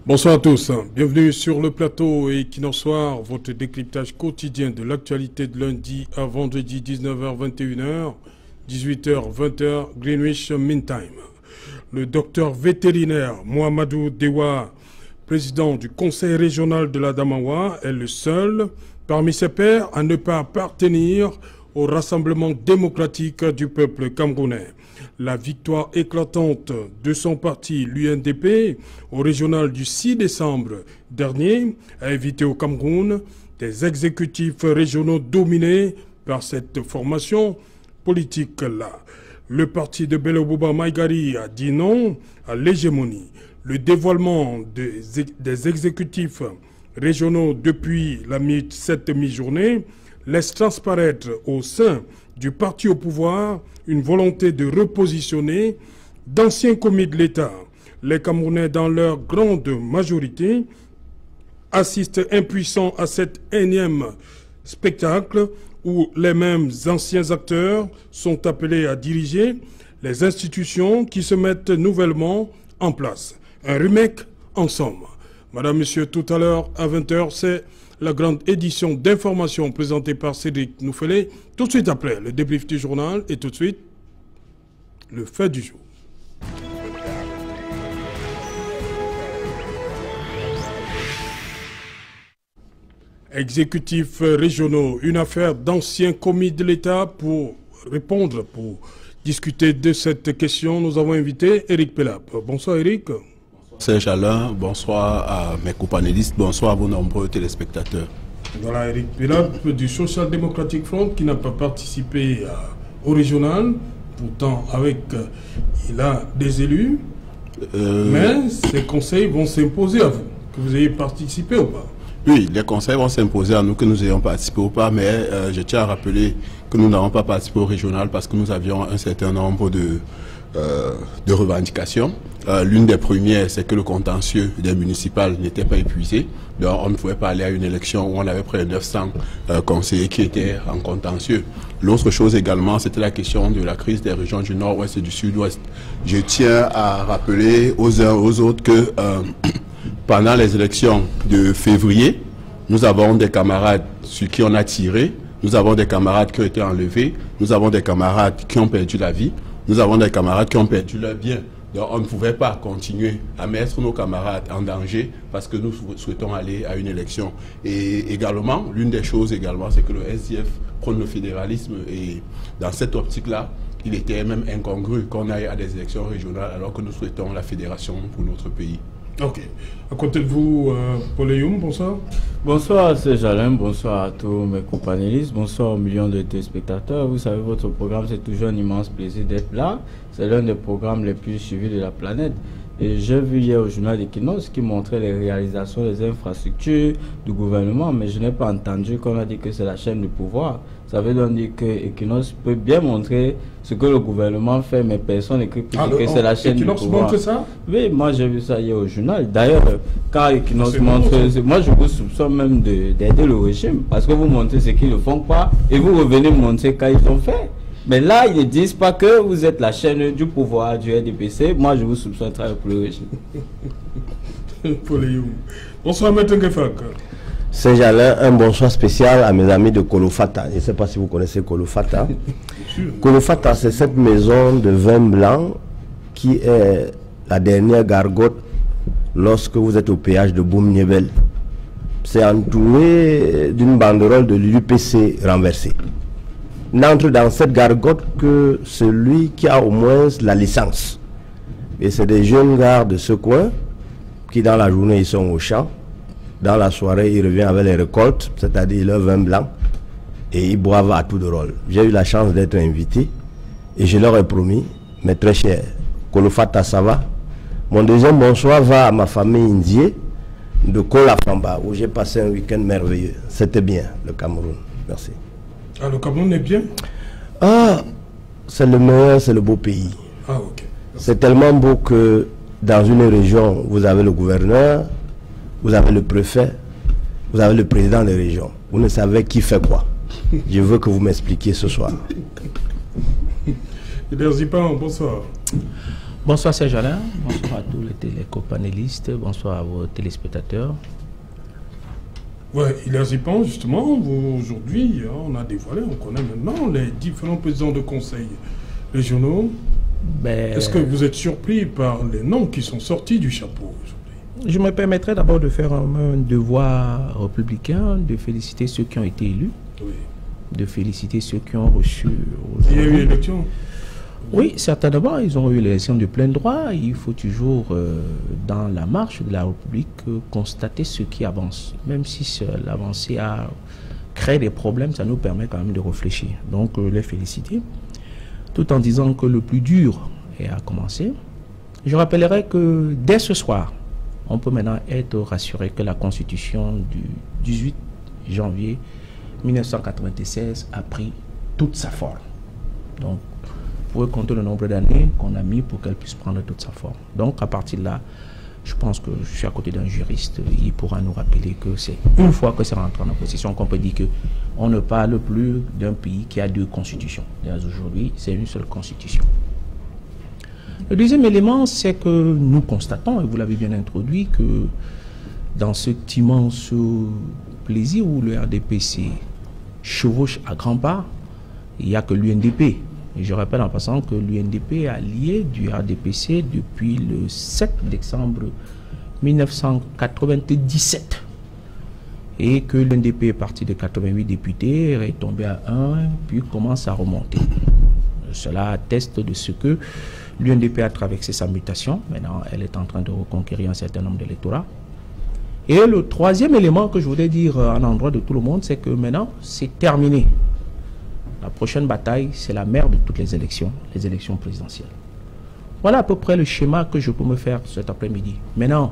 Bonsoir à tous, bienvenue sur le plateau Equinox Soir, votre décryptage quotidien de l'actualité de lundi à vendredi 19h-21h, 18h-20h, Greenwich Mean Time. Le docteur vétérinaire Mohamedou Dewa, président du conseil régional de l'Adamawa, est le seul parmi ses pairs à ne pas appartenir au rassemblement démocratique du peuple camerounais. La victoire éclatante de son parti, l'UNDP, au régional du 6 décembre dernier, a évité au Cameroun des exécutifs régionaux dominés par cette formation politique-là. Le parti de Bello Bouba Maïgari a dit non à l'hégémonie. Le dévoilement des exécutifs régionaux depuis cette mi-journée laisse transparaître au sein du parti au pouvoir une volonté de repositionner d'anciens commis de l'État. Les Camerounais, dans leur grande majorité, assistent impuissants à cet énième spectacle où les mêmes anciens acteurs sont appelés à diriger les institutions qui se mettent nouvellement en place. Un remake en somme. Madame, Monsieur, tout à l'heure à 20h, c'est la grande édition d'information présentée par Cédric Noufélé. Tout de suite après, le débrief du journal et tout de suite, le fait du jour. Exécutifs régionaux, une affaire d'anciens commis de l'État. Pour répondre, pour discuter de cette question, nous avons invité Eric Pelap. Bonsoir Eric. Serge Alain, bonsoir à mes co-panélistes, bonsoir à vos nombreux téléspectateurs. Voilà Eric Pelap du Social Democratic Front qui n'a pas participé au régional, pourtant il a des élus, mais ces conseils vont s'imposer à vous, que vous ayez participé ou pas. Oui, les conseils vont s'imposer à nous que nous ayons participé ou pas, mais je tiens à rappeler que nous n'avons pas participé au régional parce que nous avions un certain nombre de revendications. L'une des premières, c'est que le contentieux des municipales n'était pas épuisé. Donc on ne pouvait pas aller à une élection où on avait près de 900 conseillers qui étaient en contentieux. L'autre chose également, c'était la question de la crise des régions du Nord-Ouest et du Sud-Ouest. Je tiens à rappeler aux uns aux autres que pendant les élections de février, nous avons des camarades sur qui on a tiré, nous avons des camarades qui ont été enlevés, nous avons des camarades qui ont perdu la vie, nous avons des camarades qui ont perdu leur bien. Donc on ne pouvait pas continuer à mettre nos camarades en danger parce que nous souhaitons aller à une élection. Et également, l'une des choses également, c'est que le SDF prône le fédéralisme et dans cette optique-là, il était même incongru qu'on aille à des élections régionales alors que nous souhaitons la fédération pour notre pays. Ok. À côté de vous, Paul Eyoum, bonsoir. Bonsoir, c'est Jalin, bonsoir à tous mes co-panélistes, bonsoir aux millions de téléspectateurs. Vous savez, votre programme, c'est toujours un immense plaisir d'être là. C'est l'un des programmes les plus suivis de la planète. Et j'ai vu hier au journal d'Equinox qui montrait les réalisations des infrastructures du gouvernement, mais je n'ai pas entendu qu'on a dit que c'est la chaîne du pouvoir. Ça veut donc dire que Equinox peut bien montrer ce que le gouvernement fait, mais personne n'écrit que c'est la chaîne Equinox du pouvoir. montre ça? Oui, moi j'ai vu ça hier au journal. D'ailleurs, quand Equinox montre, moi je vous soupçonne même d'aider le régime, parce que vous montrez ce qu'ils ne font pas, et vous revenez montrer quand ils ont fait. Mais là, ils ne disent pas que vous êtes la chaîne du pouvoir du RDPC. Moi, je vous soupçonne de travailler pour le régime. Bonsoir, Maître Ngefak. Saint-Jalin, un bonsoir spécial à mes amis de Kolofata. Je ne sais pas si vous connaissez Kolofata. Kolofata, c'est cette maison de vin blanc qui est la dernière gargote lorsque vous êtes au péage de Boum-Niebel. C'est entouré d'une banderole de l'UPC renversée. N'entre dans cette gargote que celui qui a au moins la licence. Et c'est des jeunes gars de ce coin qui dans la journée ils sont au champ, dans la soirée ils reviennent avec les récoltes, c'est-à-dire leur vin blanc, et ils boivent à tout de rôle. J'ai eu la chance d'être invité et je leur ai promis, mes très chers, Kolofata ça va. Mon deuxième bonsoir va à ma famille indienne de Kolafamba où j'ai passé un week-end merveilleux. C'était bien le Cameroun. Merci. Ah, le Cameroun est bien? Ah, c'est le meilleur, c'est le beau pays. Ah, ok. C'est tellement beau que dans une région, vous avez le gouverneur, vous avez le préfet, vous avez le président de région. Vous ne savez qui fait quoi. Je veux que vous m'expliquiez ce soir. Bonsoir. Bonsoir Serge Alain, bonsoir à tous les télécopanélistes, bonsoir à vos téléspectateurs. Ouais, il y pense justement, aujourd'hui, on a dévoilé, on connaît maintenant les différents présidents de conseils régionaux. Est-ce que vous êtes surpris par les noms qui sont sortis du chapeau aujourd'hui? Je me permettrai d'abord de faire un devoir républicain, de féliciter ceux qui ont été élus, oui, de féliciter ceux qui ont reçu... Il y a eu élection? Oui, certainement, ils ont eu l'élection de plein droit. Il faut toujours, dans la marche de la République, constater ce qui avance. Même si l'avancée a créé des problèmes, ça nous permet quand même de réfléchir. Donc, les féliciter, tout en disant que le plus dur est à commencer. Je rappellerai que dès ce soir, on peut maintenant être rassuré que la Constitution du 18 janvier 1996 a pris toute sa forme. Donc, vous pouvez compter le nombre d'années qu'on a mis pour qu'elle puisse prendre toute sa forme. Donc, à partir de là, je pense que je suis à côté d'un juriste. Il pourra nous rappeler que c'est une fois que c'est rentré en opposition qu'on peut dire qu'on ne parle plus d'un pays qui a deux constitutions. Aujourd'hui, c'est une seule constitution. Le deuxième élément, c'est que nous constatons, et vous l'avez bien introduit, que dans cet immense plaisir où le RDPC chevauche à grands pas, il n'y a que l'UNDP. Et je rappelle en passant que l'UNDP est allié du RDPC depuis le 7 décembre 1997. Et que l'UNDP est parti de 88 députés, est tombé à 1, puis commence à remonter. Cela atteste de ce que l'UNDP a traversé sa mutation. Maintenant, elle est en train de reconquérir un certain nombre d'électorats. Et le troisième élément que je voudrais dire en endroit de tout le monde, c'est que maintenant, c'est terminé. La prochaine bataille, c'est la mère de toutes les élections présidentielles. Voilà à peu près le schéma que je peux me faire cet après-midi. Maintenant,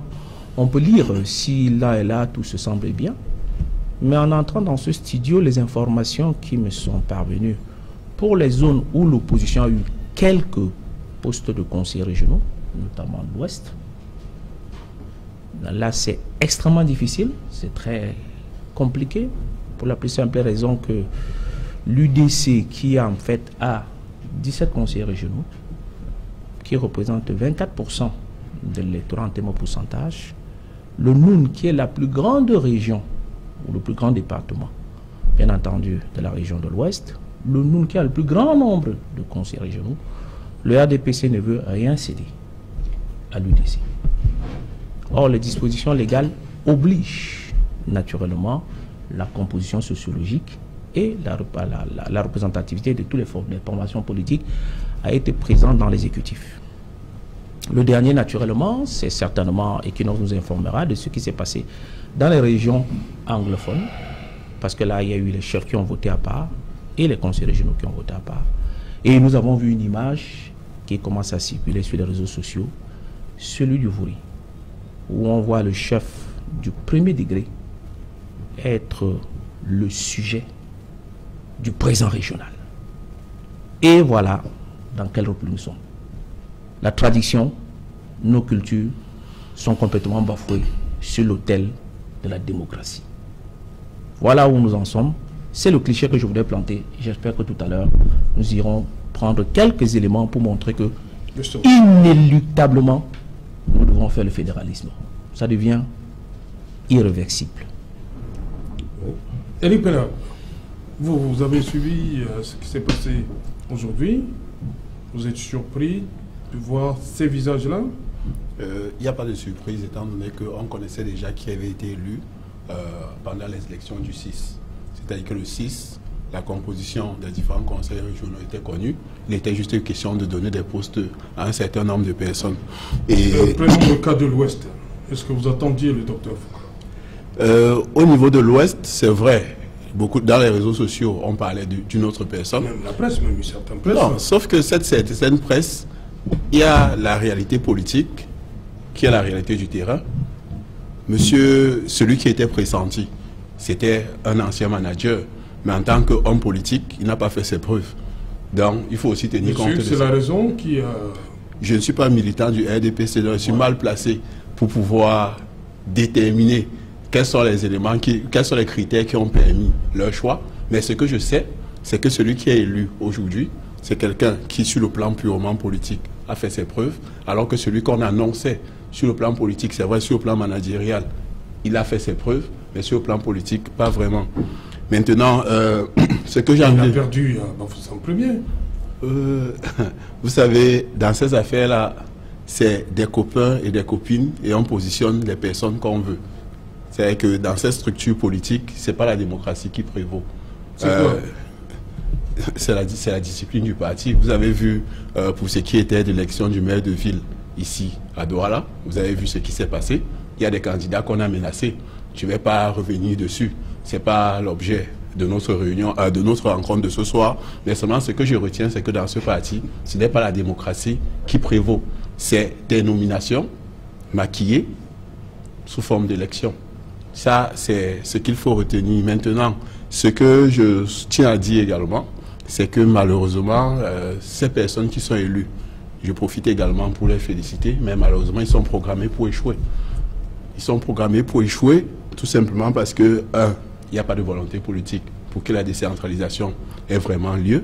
on peut lire si là et là tout se semble bien, mais en entrant dans ce studio, les informations qui me sont parvenues pour les zones où l'opposition a eu quelques postes de conseillers régionaux, notamment de l'Ouest, là c'est extrêmement difficile, c'est très compliqué, pour la plus simple raison que l'UDC qui en fait a 17 conseillers régionaux, qui représentent 24% de l'électorat en termes de pourcentage, le Noun qui est la plus grande région, ou le plus grand département, bien entendu, de la région de l'Ouest, le Noun qui a le plus grand nombre de conseillers régionaux, le RDPC ne veut rien céder à l'UDC. Or, les dispositions légales obligent naturellement la composition sociologique et la représentativité de toutes les formations politiques a été présente dans l'exécutif. Le dernier, naturellement, c'est certainement, et qui nous informera de ce qui s'est passé dans les régions anglophones, parce que là, il y a eu les chefs qui ont voté à part et les conseillers régionaux qui ont voté à part. Et nous avons vu une image qui commence à circuler sur les réseaux sociaux, celui du Vouri, où on voit le chef du premier degré être le sujet du président régional. Et voilà dans quelle république nous sommes. La tradition, nos cultures sont complètement bafouées sur l'autel de la démocratie. Voilà où nous en sommes. C'est le cliché que je voulais planter. J'espère que tout à l'heure, nous irons prendre quelques éléments pour montrer que, inéluctablement, nous devons faire le fédéralisme. Ça devient irréversible. Éric Pena, vous avez suivi ce qui s'est passé aujourd'hui. Vous êtes surpris de voir ces visages-là? Il n'y a pas de surprise, étant donné qu'on connaissait déjà qui avait été élu pendant les élections du 6. C'est-à-dire que le 6, la composition des différents conseils régionaux était connue. Il était juste une question de donner des postes à un certain nombre de personnes. Et prenons le cas de l'Ouest. Est-ce que vous attendiez le docteur Foucault? Au niveau de l'Ouest, c'est vrai. Beaucoup, dans les réseaux sociaux, on parlait d'une autre personne. Même la presse, même une certaine presse. Non, sauf que cette certaine presse, il y a la réalité politique, qui est la réalité du terrain. Celui qui était pressenti, c'était un ancien manager, mais en tant qu'homme politique, il n'a pas fait ses preuves. Donc, il faut aussi tenir compte de ça. C'est la raison qui a... Je ne suis pas militant du RDPC, donc je suis mal placé pour pouvoir déterminer quels sont les éléments, quels sont les critères qui ont permis leur choix. Mais ce que je sais, c'est que celui qui est élu aujourd'hui, c'est quelqu'un qui, sur le plan purement politique, a fait ses preuves, alors que celui qu'on annonçait sur le plan politique, c'est vrai, sur le plan managérial, il a fait ses preuves, mais sur le plan politique, pas vraiment. Maintenant, ce que j'ai envie... Il a perdu en premier. Vous savez, dans ces affaires-là, c'est des copains et des copines et on positionne les personnes qu'on veut. C'est que dans cette structure politique, c'est pas la démocratie qui prévaut. C'est la discipline du parti. Vous avez vu, pour ce qui était de l'élection du maire de ville ici à Douala, vous avez vu ce qui s'est passé. Il y a des candidats qu'on a menacés. Je ne vais pas revenir dessus. C'est pas l'objet de notre réunion, de notre rencontre de ce soir. Mais seulement ce que je retiens, c'est que dans ce parti, ce n'est pas la démocratie qui prévaut. C'est des nominations maquillées sous forme d'élection. Ça, c'est ce qu'il faut retenir. Maintenant, ce que je tiens à dire également, c'est que malheureusement, ces personnes qui sont élues, je profite également pour les féliciter, mais malheureusement, ils sont programmés pour échouer. Ils sont programmés pour échouer tout simplement parce que, il n'y a pas de volonté politique pour que la décentralisation ait vraiment lieu.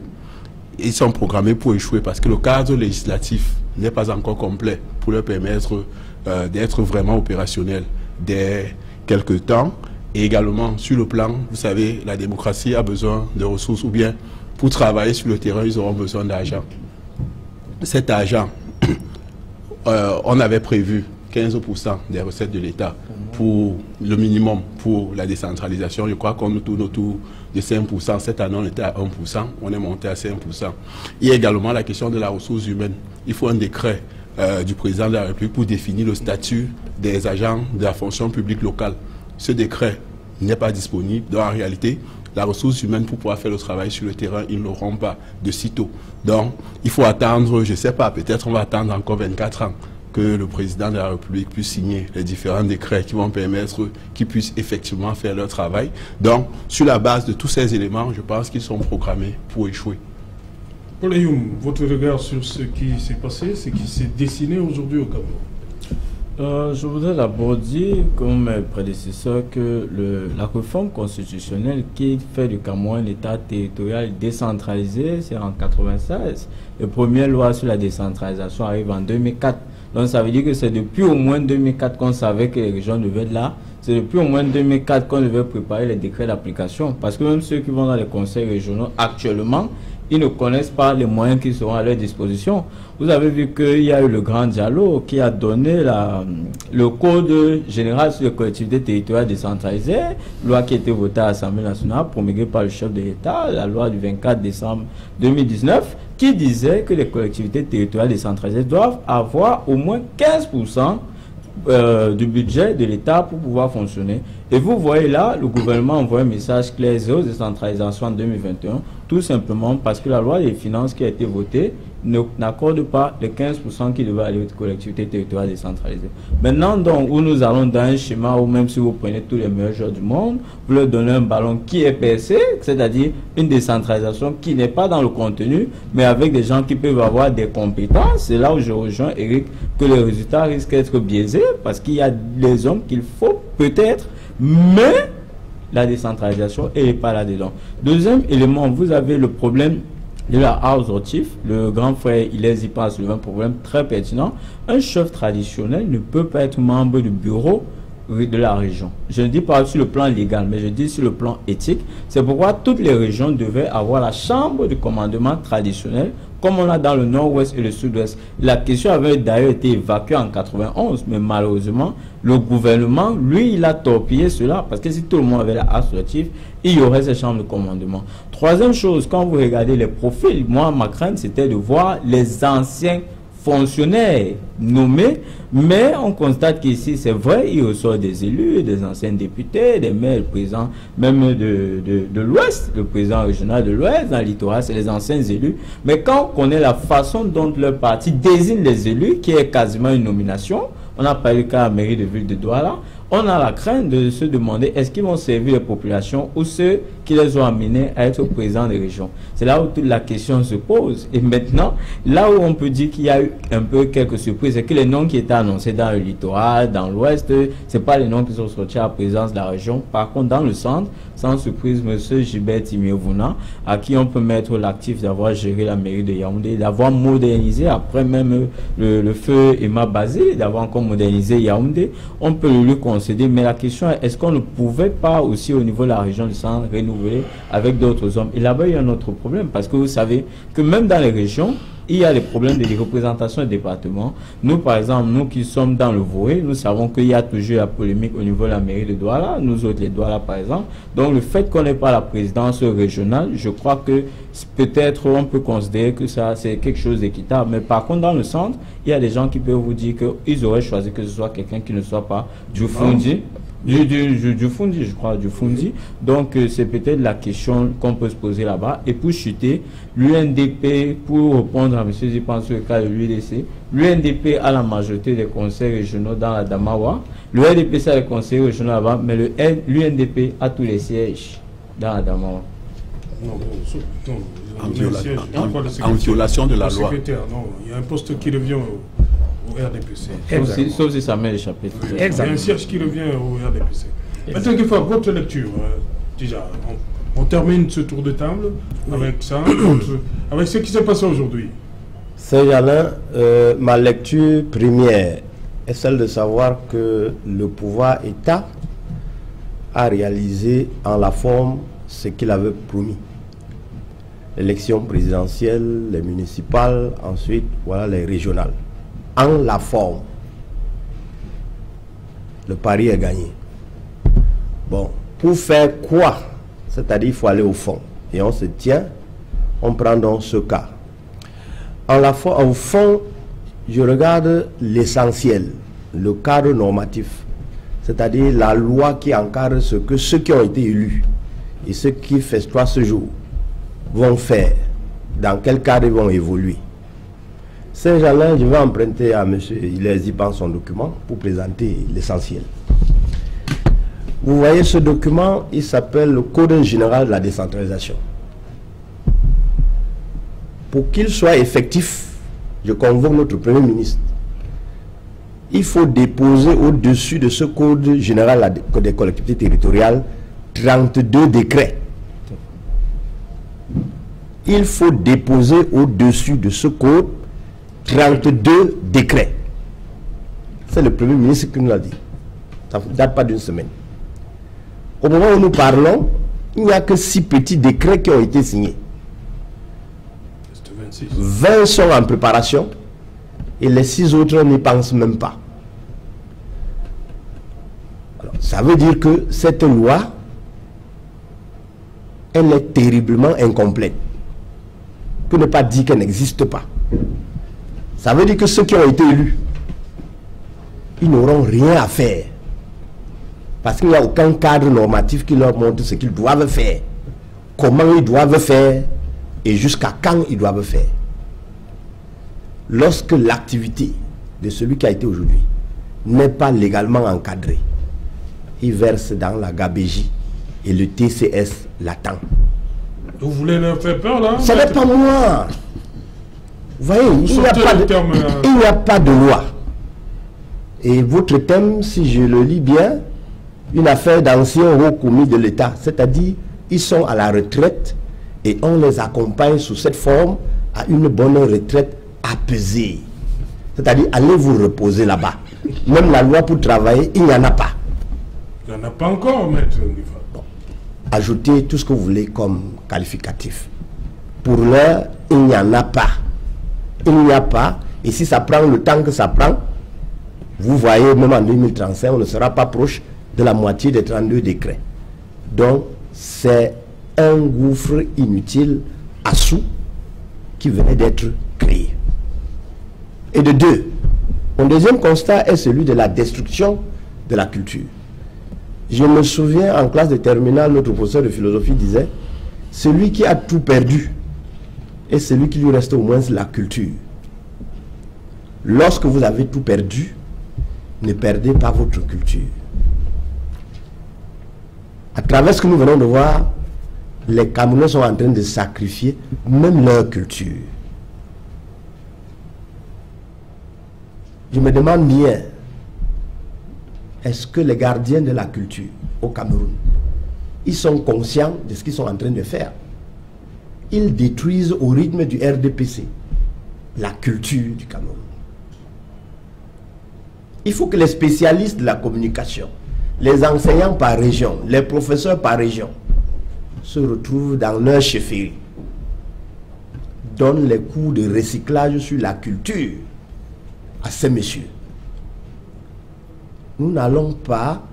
Ils sont programmés pour échouer parce que le cadre législatif n'est pas encore complet pour leur permettre d'être vraiment opérationnels dès quelques temps. Et également, sur le plan, vous savez, la démocratie a besoin de ressources, ou bien pour travailler sur le terrain, ils auront besoin d'argent. Cet argent, on avait prévu 15% des recettes de l'État pour le minimum pour la décentralisation. Je crois qu'on tourne autour de 5%. Cette année, on était à 1%. On est monté à 5%. Il y a également la question de la ressource humaine. Il faut un décret du président de la République pour définir le statut des agents de la fonction publique locale. Ce décret n'est pas disponible. Donc, en réalité, la ressource humaine pour pouvoir faire le travail sur le terrain, ils n'auront pas de sitôt. Donc, il faut attendre, je ne sais pas, peut-être on va attendre encore 24 ans que le président de la République puisse signer les différents décrets qui vont permettre qu'ils puissent effectivement faire leur travail. Donc, sur la base de tous ces éléments, je pense qu'ils sont programmés pour échouer. Paul Ayoum, votre regard sur ce qui s'est passé, ce qui s'est dessiné aujourd'hui au Cameroun? Je voudrais d'abord dire, comme mes prédécesseurs, que la réforme constitutionnelle qui fait du Cameroun un État territorial décentralisé, c'est en 1996. La première loi sur la décentralisation arrive en 2004. Donc ça veut dire que c'est depuis au moins 2004 qu'on savait que les régions devaient être là. C'est depuis au moins 2004 qu'on devait préparer les décrets d'application. Parce que même ceux qui vont dans les conseils régionaux actuellement, ils ne connaissent pas les moyens qui seront à leur disposition. Vous avez vu qu'il y a eu le grand dialogue qui a donné le Code général sur les collectivités territoriales décentralisées, loi qui a été votée à l'Assemblée nationale, promulguée par le chef de l'État, la loi du 24 décembre 2019, qui disait que les collectivités territoriales décentralisées doivent avoir au moins 15% du budget de l'État pour pouvoir fonctionner. Et vous voyez là, le gouvernement envoie un message clair, zéro décentralisation en 2021, tout simplement parce que la loi des finances qui a été votée n'accorde pas les 15% qui devaient aller aux collectivités territoriales décentralisées. Maintenant, donc, où nous allons dans un schéma où même si vous prenez tous les meilleurs joueurs du monde, vous leur donnez un ballon qui est percé, c'est-à-dire une décentralisation qui n'est pas dans le contenu, mais avec des gens qui peuvent avoir des compétences. C'est là où je rejoins Eric, que les résultats risquent d'être biaisés, parce qu'il y a des hommes qu'il faut peut-être, mais la décentralisation n'est pas là-dedans. Deuxième élément, vous avez le problème de la house rotif. Le grand frère Ilès y passe sur un problème très pertinent. Un chef traditionnel ne peut pas être membre du bureau de la région. Je ne dis pas sur le plan légal, mais je dis sur le plan éthique. C'est pourquoi toutes les régions devaient avoir la chambre de commandement traditionnel, comme on a dans le nord-ouest et le sud-ouest. La question avait d'ailleurs été évacuée en 91, mais malheureusement, le gouvernement, lui, il a torpillé cela, parce que si tout le monde avait la associative, il y aurait ces chambres de commandement. Troisième chose, quand vous regardez les profils, moi, ma crainte, c'était de voir les anciens fonctionnaires nommés, mais on constate qu'ici, c'est vrai, il ressort des élus, des anciens députés, des maires, le président même de l'Ouest, le président régional de l'Ouest, dans le littoral, c'est les anciens élus. Mais quand on connaît la façon dont leur parti désigne les élus, qui est quasiment une nomination, on n'a pas eu le cas à la mairie de ville de Douala, on a la crainte de se demander est-ce qu'ils vont servir les populations ou ceux qui qui les ont amenés à être présidents des régions. C'est là où toute la question se pose. Et maintenant, là où on peut dire qu'il y a eu un peu quelques surprises, c'est que les noms qui étaient annoncés dans le littoral, dans l'ouest, c'est pas les noms qui sont sortis à la présidence de la région. Par contre, dans le centre, sans surprise, M. Gilbert Timiovuna, à qui on peut mettre l'actif d'avoir géré la mairie de Yaoundé, d'avoir modernisé, après même le feu Emma Basé, d'avoir encore modernisé Yaoundé, on peut le lui concéder. Mais la question est, est-ce qu'on ne pouvait pas aussi au niveau de la région du centre renouveler avec d'autres hommes? Et là-bas, il y a un autre problème, parce que vous savez que même dans les régions, il y a les problèmes de représentation des départements. Nous, par exemple, nous qui sommes dans le Voé, nous savons qu'il y a toujours la polémique au niveau de la mairie de Douala, nous autres les Douala par exemple. Donc le fait qu'on n'ait pas la présidence régionale, je crois que peut-être on peut considérer que ça c'est quelque chose d'équitable. Mais par contre, dans le centre, il y a des gens qui peuvent vous dire qu'ils auraient choisi que ce soit quelqu'un qui ne soit pas du Fundi. Du Fundi, je crois, du Fundi. Donc, c'est peut-être la question qu'on peut se poser là-bas. Et pour chuter, l'UNDP, pour répondre à M. Zipan sur le cas de l'UDC, l'UNDP a la majorité des conseils régionaux dans la Damawa. L'UNDP, c'est les conseils régionaux là-bas, mais l'UNDP a tous les sièges dans la Damawa. Non, en violation de la loi. Non, il y a un poste qui revient au RDPC. Sauf si ça met échappé. Il y a un siège qui revient au RDPC. Maintenant, qu'il faut votre lecture. Déjà, on termine ce tour de table avec ça, avec ce qui s'est passé aujourd'hui. Saint-Jalin, ma lecture première est celle de savoir que le pouvoir État a réalisé en la forme ce qu'il avait promis. L'élection présidentielle, les municipales, ensuite, voilà les régionales. En la forme, le pari est gagné. Bon, pour faire quoi? C'est-à-dire il faut aller au fond. Et on se tient, on prend donc ce cas. Au fond, je regarde l'essentiel, le cadre normatif. C'est-à-dire la loi qui encadre ce que ceux qui ont été élus et ceux qui festoient ce jour vont faire, dans quel cadre ils vont évoluer. Saint-Jalin, je vais emprunter à M. Zipan son document pour présenter l'essentiel. Vous voyez ce document, il s'appelle le Code général de la décentralisation. Pour qu'il soit effectif, je convoque notre Premier ministre. Il faut déposer au-dessus de ce Code général des collectivités territoriales 32 décrets. Il faut déposer au-dessus de ce code 32 décrets. C'est le Premier ministre qui nous l'a dit. Ça ne date pas d'une semaine. Au moment où nous parlons, il n'y a que 6 petits décrets qui ont été signés. 20 sont en préparation et les 6 autres n'y pensent même pas. Alors, ça veut dire que cette loi, elle est terriblement incomplète. Pour ne pas dire qu'elle n'existe pas. Ça veut dire que ceux qui ont été élus, ils n'auront rien à faire. Parce qu'il n'y a aucun cadre normatif qui leur montre ce qu'ils doivent faire, comment ils doivent faire et jusqu'à quand ils doivent faire. Lorsque l'activité de celui qui a été aujourd'hui n'est pas légalement encadrée, il verse dans la gabégie et le TCS l'attend. Vous voulez leur faire peur là? Ce n'est pas moi. Vous voyez, il n'y a pas de loi. Et votre thème, si je le lis bien, une affaire d'anciens hauts commis de l'État, c'est-à-dire ils sont à la retraite et on les accompagne sous cette forme à une bonne retraite apaisée. C'est-à-dire allez vous reposer là-bas. Même la loi pour travailler, il n'y en a pas. Il n'y en a pas encore, maître. Bon. Ajoutez tout ce que vous voulez comme qualificatif. Pour l'heure, il n'y en a pas. Il n'y a pas. Et si ça prend le temps que ça prend, vous voyez, même en 2035, on ne sera pas proche de la moitié des 32 décrets. Donc, c'est un gouffre inutile à sous qui venait d'être créé. Et de deux, mon deuxième constat est celui de la destruction de la culture. Je me souviens, en classe de terminale, notre professeur de philosophie disait, celui qui a tout perdu est celui qui lui reste au moins la culture. Lorsque vous avez tout perdu, ne perdez pas votre culture. À travers ce que nous venons de voir, les Camerounais sont en train de sacrifier même leur culture. Je me demande bien, est-ce que les gardiens de la culture au Cameroun, ils sont conscients de ce qu'ils sont en train de faire? Ils détruisent au rythme du RDPC la culture du Cameroun. Il faut que les spécialistes de la communication, les enseignants par région, les professeurs par région, se retrouvent dans leur chefferie, donnent les cours de recyclage sur la culture à ces messieurs. Nous n'allons pas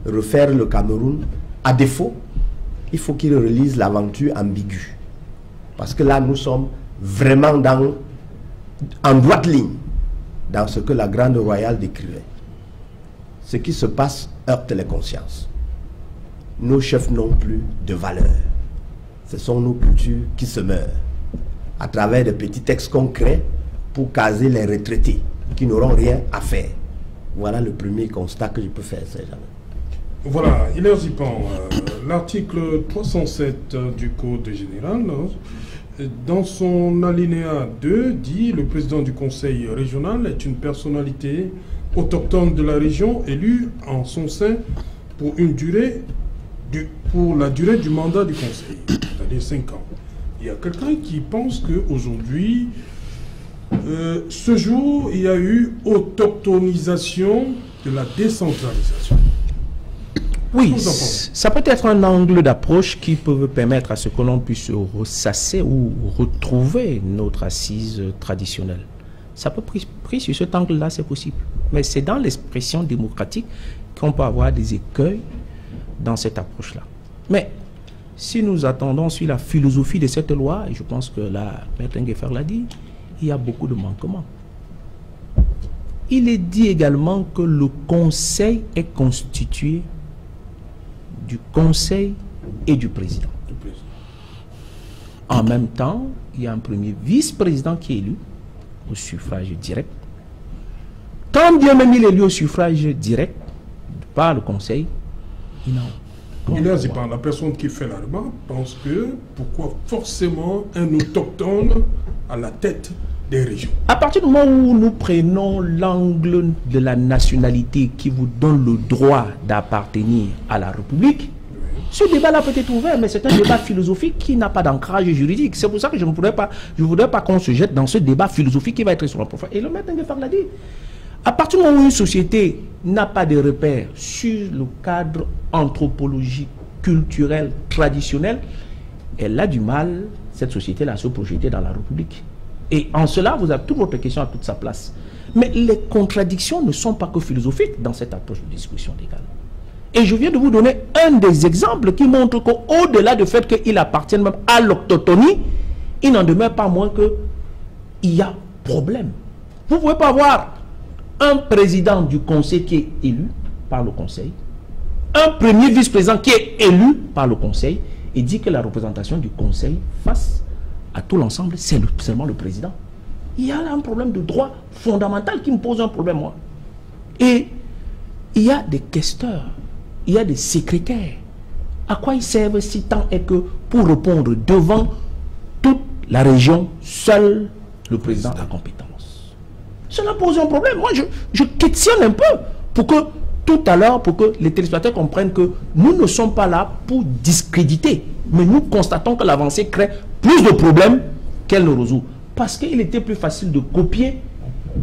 refaire le Cameroun. À défaut, il faut qu'ils relisent l'aventure ambiguë. Parce que là, nous sommes vraiment en droite ligne dans ce que la Grande Royale décrivait. Ce qui se passe heurte les consciences. Nos chefs n'ont plus de valeur. Ce sont nos cultures qui se meurent à travers des petits textes concrets pour caser les retraités qui n'auront rien à faire. Voilà le premier constat que je peux faire, c'est jamais. Voilà, Hilaire Zipan, l'article 307 du Code général, dans son alinéa 2, dit « Le président du conseil régional est une personnalité autochtone de la région élue en son sein pour la durée du mandat du conseil, c'est-à-dire 5 ans. » Il y a quelqu'un qui pense qu'aujourd'hui, ce jour, il y a eu autochtonisation de la décentralisation. Oui, ça peut être un angle d'approche qui peut permettre à ce que l'on puisse ressasser ou retrouver notre assise traditionnelle. Ça peut pris sur cet angle-là, c'est possible. Mais c'est dans l'expression démocratique qu'on peut avoir des écueils dans cette approche-là. Mais si nous attendons sur la philosophie de cette loi, et je pense que là, Maître Ngueffer l'a dit, il y a beaucoup de manquements. Il est dit également que le conseil est constitué du conseil et du président. En même temps, il y a un premier vice-président qui est élu au suffrage direct. Quand bien même il est élu au suffrage direct par le conseil, il n'a la personne qui fait la remarque pense que pourquoi forcément un autochtone à la tête des régions? À partir du moment où nous prenons l'angle de la nationalité qui vous donne le droit d'appartenir à la République, ce débat-là peut être ouvert, mais c'est un débat philosophique qui n'a pas d'ancrage juridique. C'est pour ça que je ne voudrais pas qu'on se jette dans ce débat philosophique qui va être sur la profondeur. Et le maître Ngueffer l'a dit. À partir du moment où une société n'a pas de repères sur le cadre anthropologique, culturel, traditionnel, elle a du mal, cette société-là, à se projeter dans la République. Et en cela, vous avez toute votre question à toute sa place. Mais les contradictions ne sont pas que philosophiques dans cette approche de discussion légale. Et je viens de vous donner un des exemples qui montre qu'au-delà du fait qu'il appartient même à l'autochtonie, il n'en demeure pas moins qu'il y a problème. Vous ne pouvez pas avoir un président du conseil qui est élu par le conseil, un premier vice-président qui est élu par le conseil, et dit que la représentation du conseil face à tout l'ensemble, c'est seulement le président. Il y a là un problème de droit fondamental qui me pose un problème, moi. Et il y a des questeurs, il y a des secrétaires. À quoi ils servent si tant est que pour répondre devant toute la région, seul le président a compétence? Cela pose un problème. Moi, je questionne un peu pour que tout à l'heure, pour que les téléspectateurs comprennent que nous ne sommes pas là pour discréditer, mais nous constatons que l'avancée crée plus de problèmes qu'elle ne résout. Parce qu'il était plus facile de copier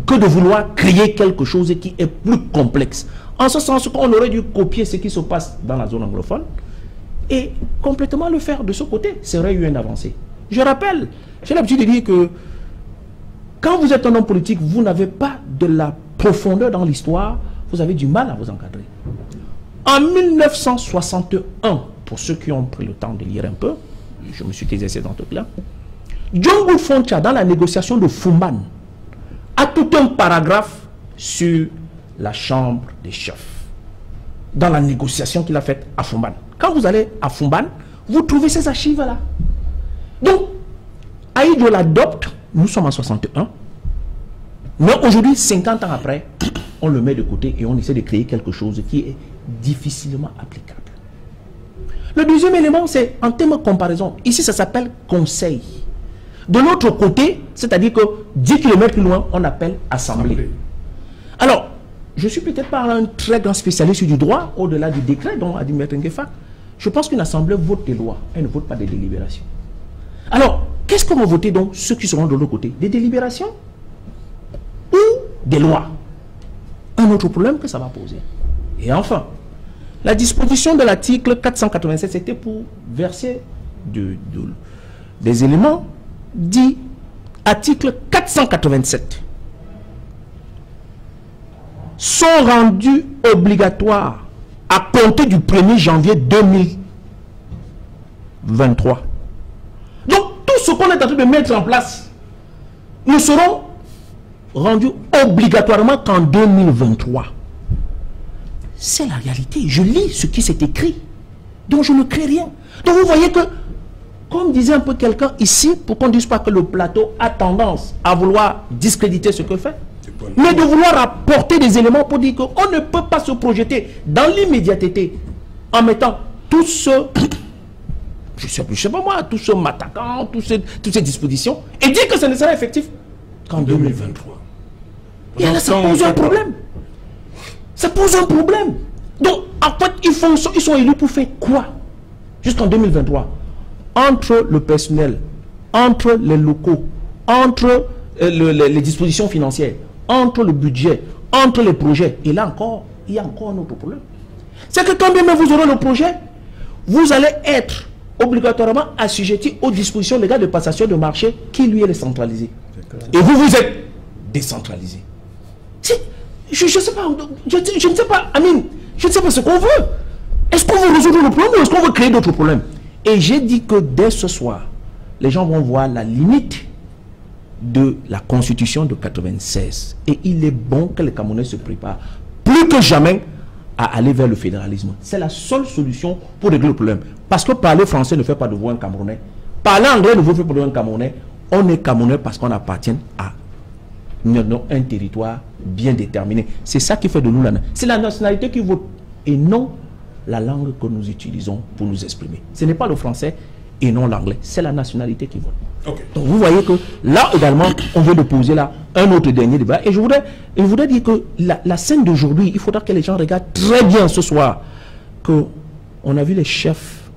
que de vouloir créer quelque chose qui est plus complexe. En ce sens qu'on aurait dû copier ce qui se passe dans la zone anglophone et complètement le faire de ce côté. Ça aurait eu une avancée. Je rappelle, j'ai l'habitude de dire que quand vous êtes un homme politique, vous n'avez pas de la profondeur dans l'histoire, vous avez du mal à vous encadrer. En 1961, pour ceux qui ont pris le temps de lire un peu, je me suis exercé dans tout là, John Gould Foncha, dans la négociation de Fumban, a tout un paragraphe sur la chambre des chefs. Dans la négociation qu'il a faite à Fumban. Quand vous allez à Fumban, vous trouvez ces archives-là. Donc, Aïdjo l'adopte, nous sommes en 61, mais aujourd'hui, 50 ans après, on le met de côté et on essaie de créer quelque chose qui est difficilement applicable. Le deuxième élément, c'est en termes de comparaison. Ici, ça s'appelle conseil. De l'autre côté, c'est-à-dire que 10 km plus loin, on appelle assemblée. Alors, je ne suis peut-être pas un très grand spécialiste du droit, au-delà du décret dont a dit M. Ngefa. Je pense qu'une assemblée vote des lois, elle ne vote pas des délibérations. Alors, qu'est-ce qu'on va voter donc ceux qui seront de l'autre côté? Des délibérations ou des lois? Un autre problème que ça va poser. Et enfin, la disposition de l'article 487, c'était pour verser des éléments dit article 487 sont rendus obligatoires à compter du 1er janvier 2023. Donc, tout ce qu'on est en train de mettre en place, nous serons rendus obligatoirement qu'en 2023. C'est la réalité. Je lis ce qui s'est écrit. Donc, je ne crée rien. Donc, vous voyez que, comme disait un peu quelqu'un ici, pour qu'on ne dise pas que le plateau a tendance à vouloir discréditer ce que fait, mais de vouloir apporter des éléments pour dire qu'on ne peut pas se projeter dans l'immédiateté en mettant tous ce, je sais pas moi, tout ce m'attaquant, toutes ces dispositions, et dire que ce ne sera effectif qu'en 2023. Et là, ça pose un problème. Ça pose un problème. Donc, en fait, ils sont élus pour faire quoi jusqu'en 2023? Entre le personnel, entre les locaux, entre les dispositions financières, entre le budget, entre les projets. Et là encore, il y a encore un autre problème. C'est que quand bien même vous aurez le projet, vous allez être obligatoirement assujetti aux dispositions légales de passation de marché qui lui est centralisé. Et vous, vous êtes décentralisé. Je ne sais pas, je ne sais pas, Amine, je ne sais pas ce qu'on veut. Est-ce qu'on veut résoudre le problème ou est-ce qu'on veut créer d'autres problèmes? Et j'ai dit que dès ce soir, les gens vont voir la limite de la Constitution de 96. Et il est bon que les Camerounais se préparent plus que jamais à aller vers le fédéralisme. C'est la seule solution pour régler le problème. Parce que parler français ne fait pas de vous un Camerounais. Parler anglais ne vous fait pas de vous un Camerounais. On est Camerounais parce qu'on appartient à un territoire bien déterminé. C'est ça qui fait de nous la nation. C'est la nationalité qui vote et non la langue que nous utilisons pour nous exprimer. Ce n'est pas le français et non l'anglais. C'est la nationalité qui vote. Okay. Donc vous voyez que là également, on vient de poser là un autre dernier débat. Et je voudrais dire que la scène d'aujourd'hui, il faudra que les gens regardent très bien ce soir qu'on a vu les chefs,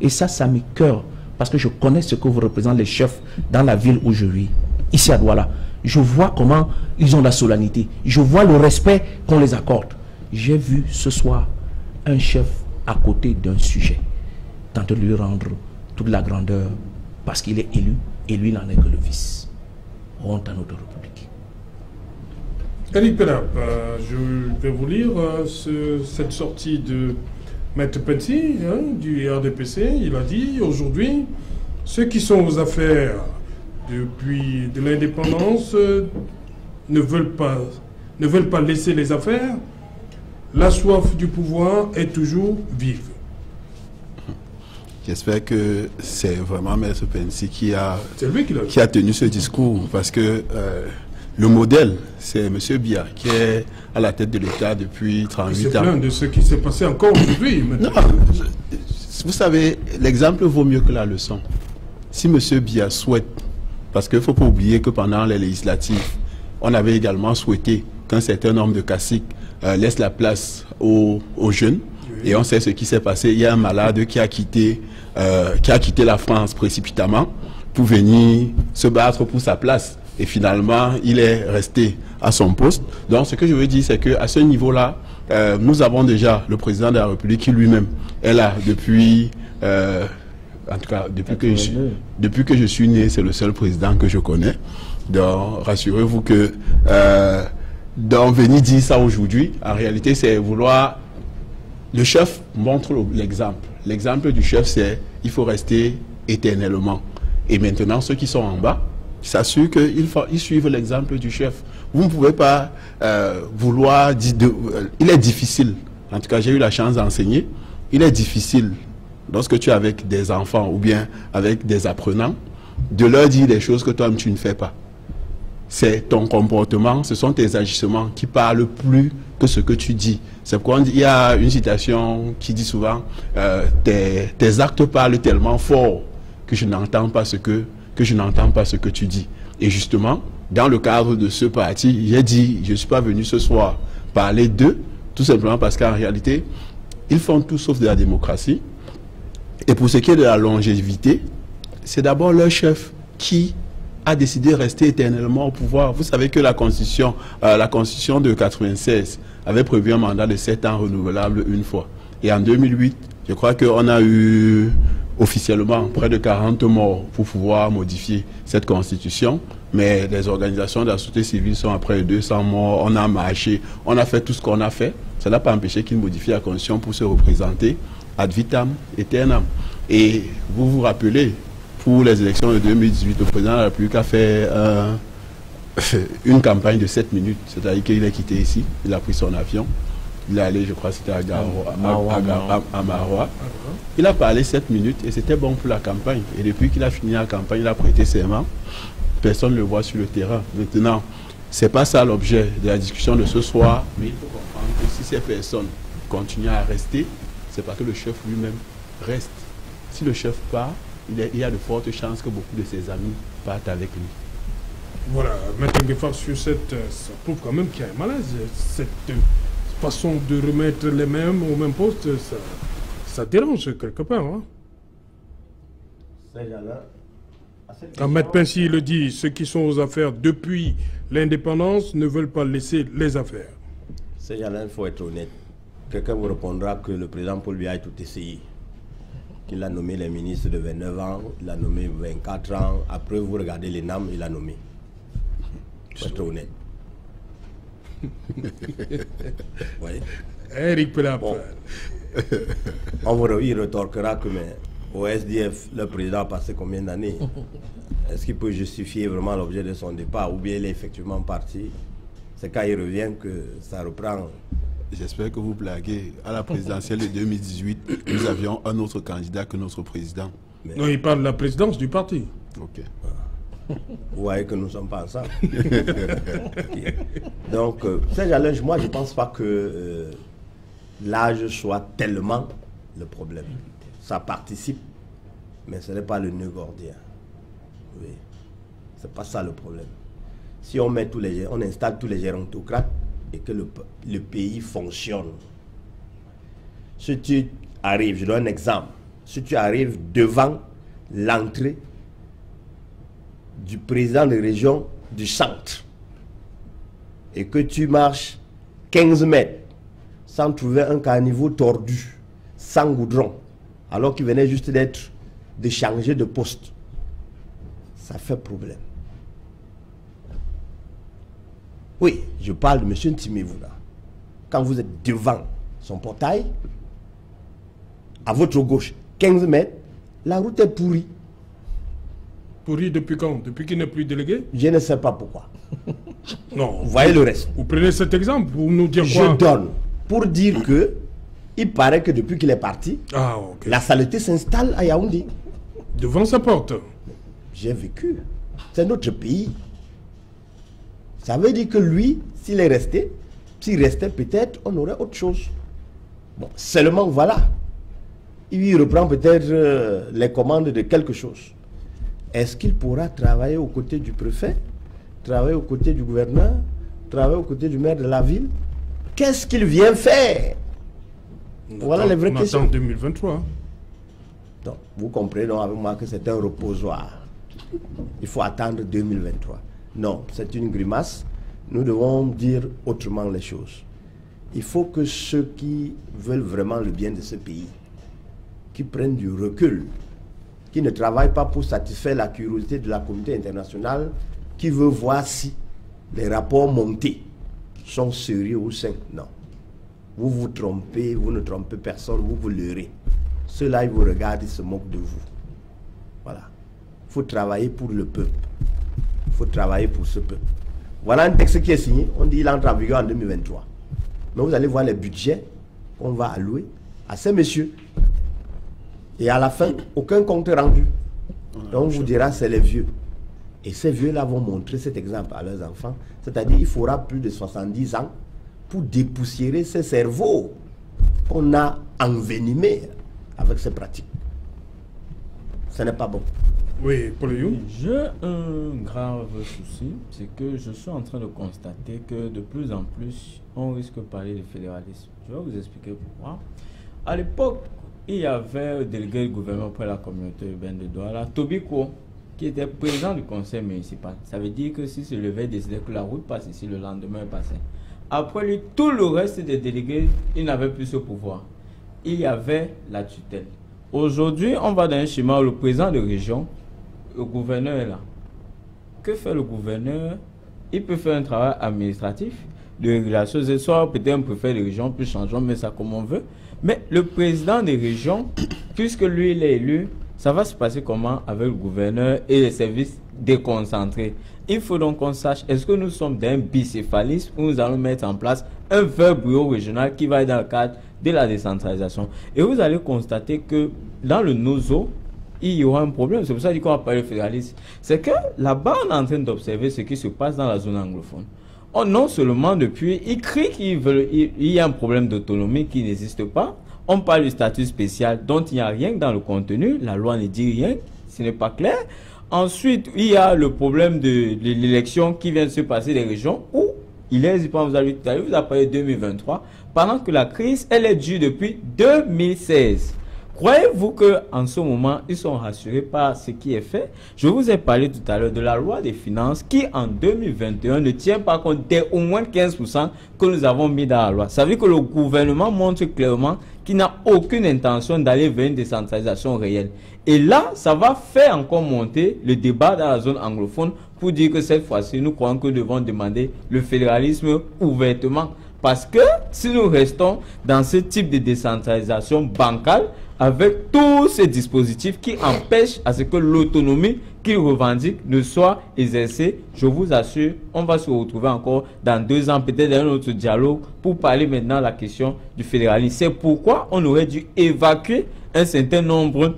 et ça m'écoeure, parce que je connais ce que vous représentez les chefs dans la ville où je vis, ici à Douala. Je vois comment ils ont la solennité. Je vois le respect qu'on les accorde. J'ai vu ce soir un chef à côté d'un sujet, tenter de lui rendre toute la grandeur parce qu'il est élu et lui n'en est que le vice. Honte à notre République. Eric Pelap, je vais vous lire cette sortie de Maître Pensi du RDPC. Il a dit aujourd'hui, ceux qui sont aux affaires depuis de l'indépendance ne veulent pas laisser les affaires. La soif du pouvoir est toujours vive. J'espère que c'est vraiment Maître Pensi qui a tenu ce discours, parce que le modèle, c'est M. Biya qui est à la tête de l'État depuis 38 ans. C'est plein de ce qui s'est passé encore aujourd'hui. Vous savez, l'exemple vaut mieux que la leçon. Si M. Biya souhaite, parce qu'il ne faut pas oublier que pendant les législatives, on avait également souhaité qu'un certain nombre de caciques laissent la place aux jeunes. Oui. Et on sait ce qui s'est passé. Il y a un malade qui a quitté la France précipitamment pour venir se battre pour sa place. Et finalement, il est resté à son poste. Donc, ce que je veux dire, c'est qu'à ce niveau-là, nous avons déjà le président de la République qui lui-même est là depuis... en tout cas, depuis que je suis né, c'est le seul président que je connais. Donc, rassurez-vous que venir dire ça aujourd'hui, en réalité, c'est vouloir... Le chef montre l'exemple. L'exemple du chef, c'est il faut rester éternellement. Et maintenant, ceux qui sont en bas s'assurent qu'ils suivent l'exemple du chef. Vous ne pouvez pas vouloir... il est difficile, en tout cas, j'ai eu la chance d'enseigner, il est difficile, lorsque tu es avec des enfants ou bien avec des apprenants, de leur dire des choses que toi-même tu ne fais pas. C'est ton comportement, ce sont tes agissements qui parlent plus que ce que tu dis. C'est pourquoi il y a une citation qui dit souvent tes actes parlent tellement fort que je n'entends pas ce que tu dis. Et justement, dans le cadre de ce parti, j'ai dit, je ne suis pas venu ce soir parler d'eux, tout simplement parce qu'en réalité, ils font tout sauf de la démocratie. Et pour ce qui est de la longévité, c'est d'abord leur chef qui a décidé de rester éternellement au pouvoir. Vous savez que la constitution de 96 avait prévu un mandat de 7 ans renouvelable une fois. Et en 2008, je crois qu'on a eu officiellement près de 40 morts pour pouvoir modifier cette constitution. Mais les organisations de la société civile sont à près de 200 morts. On a marché, on a fait tout ce qu'on a fait. Ça n'a pas empêché qu'ils modifient la constitution pour se représenter ad vitam aeternam. Et vous vous rappelez, pour les élections de 2018, le président de la République a fait une campagne de 7 minutes. C'est-à-dire qu'il a quitté ici, il a pris son avion, il est allé, je crois, c'était à Maroua. Il a parlé 7 minutes et c'était bon pour la campagne. Et depuis qu'il a fini la campagne, il a prêté serment. Personne ne le voit sur le terrain. Maintenant, c'est pas ça l'objet de la discussion de ce soir, mais il faut comprendre que si ces personnes continuent à rester, c'est parce que le chef lui-même reste. Si le chef part, il y a de fortes chances que beaucoup de ses amis partent avec lui. Voilà, Maître Nguefa, sur cette, ça prouve quand même qu'il y a un malaise. Cette façon de remettre les mêmes au même poste, ça dérange quelque part. Hein? Quand Maître Pincy le dit, ceux qui sont aux affaires depuis l'indépendance ne veulent pas laisser les affaires. C'est il faut être honnête. Quelqu'un vous répondra que le président Paul Biya a tout essayé. Qu'il a nommé les ministres de 29 ans, il a nommé 24 ans. Après, vous regardez les NAM, il a nommé. Il faut être honnête. Oui. Eric Pelap. Bon. Il retorquera que mais, au SDF, le président a passé combien d'années? Est-ce qu'il peut justifier vraiment l'objet de son départ ou bien il est effectivement parti? C'est quand il revient que ça reprend. J'espère que vous blaguez. À la présidentielle de 2018, nous avions un autre candidat que notre président. Mais... Non, il parle de la présidence du parti. Ok. Vous voyez que nous ne sommes pas ensemble. Okay. Donc, moi, je ne pense pas que l'âge soit tellement le problème. Ça participe, mais ce n'est pas le nœud gordien. Oui. Ce n'est pas ça le problème. Si on installe tous les gérontocrates, et que le pays fonctionne. Si tu arrives, je donne un exemple, si tu arrives devant l'entrée du président de région du centre et que tu marches 15 mètres sans trouver un caniveau tordu, sans goudron, alors qu'il venait juste de changer de poste, ça fait problème. Oui, je parle de M. Ntimevoula. Quand vous êtes devant son portail, à votre gauche, 15 mètres, la route est pourrie. Pourrie depuis quand? Depuis qu'il n'est plus délégué? Je ne sais pas pourquoi. Non. Vous voyez le reste. Vous prenez cet exemple pour nous dire quoi? Je donne pour dire que il paraît que depuis qu'il est parti, la saleté s'installe à Yaoundé. Devant sa porte. J'ai vécu. C'est notre pays. Ça veut dire que lui, s'il restait peut-être, on aurait autre chose. Bon, seulement voilà. Il reprend peut-être les commandes de quelque chose. Est-ce qu'il pourra travailler aux côtés du préfet, travailler aux côtés du gouverneur, travailler aux côtés du maire de la ville? Qu'est-ce qu'il vient faire? Voilà les vraies questions. On attend 2023. Donc, vous comprenez donc avec moi que c'est un reposoir. Il faut attendre 2023. Non, c'est une grimace. Nous devons dire autrement les choses. Il faut que ceux qui veulent vraiment le bien de ce pays, qui prennent du recul, qui ne travaillent pas pour satisfaire la curiosité de la communauté internationale, qui veut voir si les rapports montés sont sérieux ou sains. Non. Vous vous trompez, vous ne trompez personne, vous vous leurrez. Ceux-là, ils vous regardent, ils se moquent de vous. Voilà. Il faut travailler pour le peuple. Il faut travailler pour ce peuple. Voilà un texte qui est signé. On dit qu'il entre en vigueur en 2023. Mais vous allez voir les budgets qu'on va allouer à ces messieurs. Et à la fin, aucun compte rendu. Donc on vous dira c'est les vieux. Et ces vieux-là vont montrer cet exemple à leurs enfants. C'est-à-dire qu'il faudra plus de 70 ans pour dépoussiérer ces cerveaux qu'on a envenimés avec ces pratiques. Ce n'est pas bon. Oui, Paul Youm. J'ai un grave souci, c'est que je suis en train de constater que de plus en plus, on risque de parler de fédéralisme. Je vais vous expliquer pourquoi. À l'époque, il y avait un délégué du gouvernement pour la communauté urbaine de Douala, Tobiko, qui était président du conseil municipal. Ça veut dire que s'il se levait, décidait que la route passe ici, le lendemain il passait. Après lui, tout le reste des délégués, ils n'avaient plus ce pouvoir. Il y avait la tutelle. Aujourd'hui, on va dans un schéma où le président de région, le gouverneur est là. Que fait le gouverneur? Il peut faire un travail administratif de régulation. Ce soir, peut-être un préfet de région, puis changeons, mais ça comme on veut. Mais le président des régions, puisque lui, il est élu, ça va se passer comment avec le gouverneur et les services déconcentrés? Il faut donc qu'on sache, est-ce que nous sommes d'un bicéphalisme où nous allons mettre en place un vrai bureau régional qui va être dans le cadre de la décentralisation? Et vous allez constater que dans le NOZO, il y aura un problème. C'est pour ça qu'on va parler de fédéralisme. C'est que là-bas, on est en train d'observer ce qui se passe dans la zone anglophone. Non seulement depuis, ils crient qu'il y a un problème d'autonomie qui n'existe pas. On parle du statut spécial dont il n'y a rien dans le contenu. La loi ne dit rien. Ce n'est pas clair. Ensuite, il y a le problème de l'élection qui vient de se passer des régions où il est, vous avez parlé de 2023, pendant que la crise, elle est due depuis 2016. Croyez-vous qu'en ce moment, ils sont rassurés par ce qui est fait? Je vous ai parlé tout à l'heure de la loi des finances qui, en 2021, ne tient pas compte des au moins 15% que nous avons mis dans la loi. Ça veut dire que le gouvernement montre clairement qu'il n'a aucune intention d'aller vers une décentralisation réelle. Et là, ça va faire encore monter le débat dans la zone anglophone pour dire que cette fois-ci, nous croyons que nous devons demander le fédéralisme ouvertement. Parce que si nous restons dans ce type de décentralisation bancale, avec tous ces dispositifs qui empêchent à ce que l'autonomie qu'ils revendiquent ne soit exercée, je vous assure, on va se retrouver encore dans 2 ans, peut-être dans un autre dialogue, pour parler maintenant de la question du fédéralisme. C'est pourquoi on aurait dû évacuer un certain nombre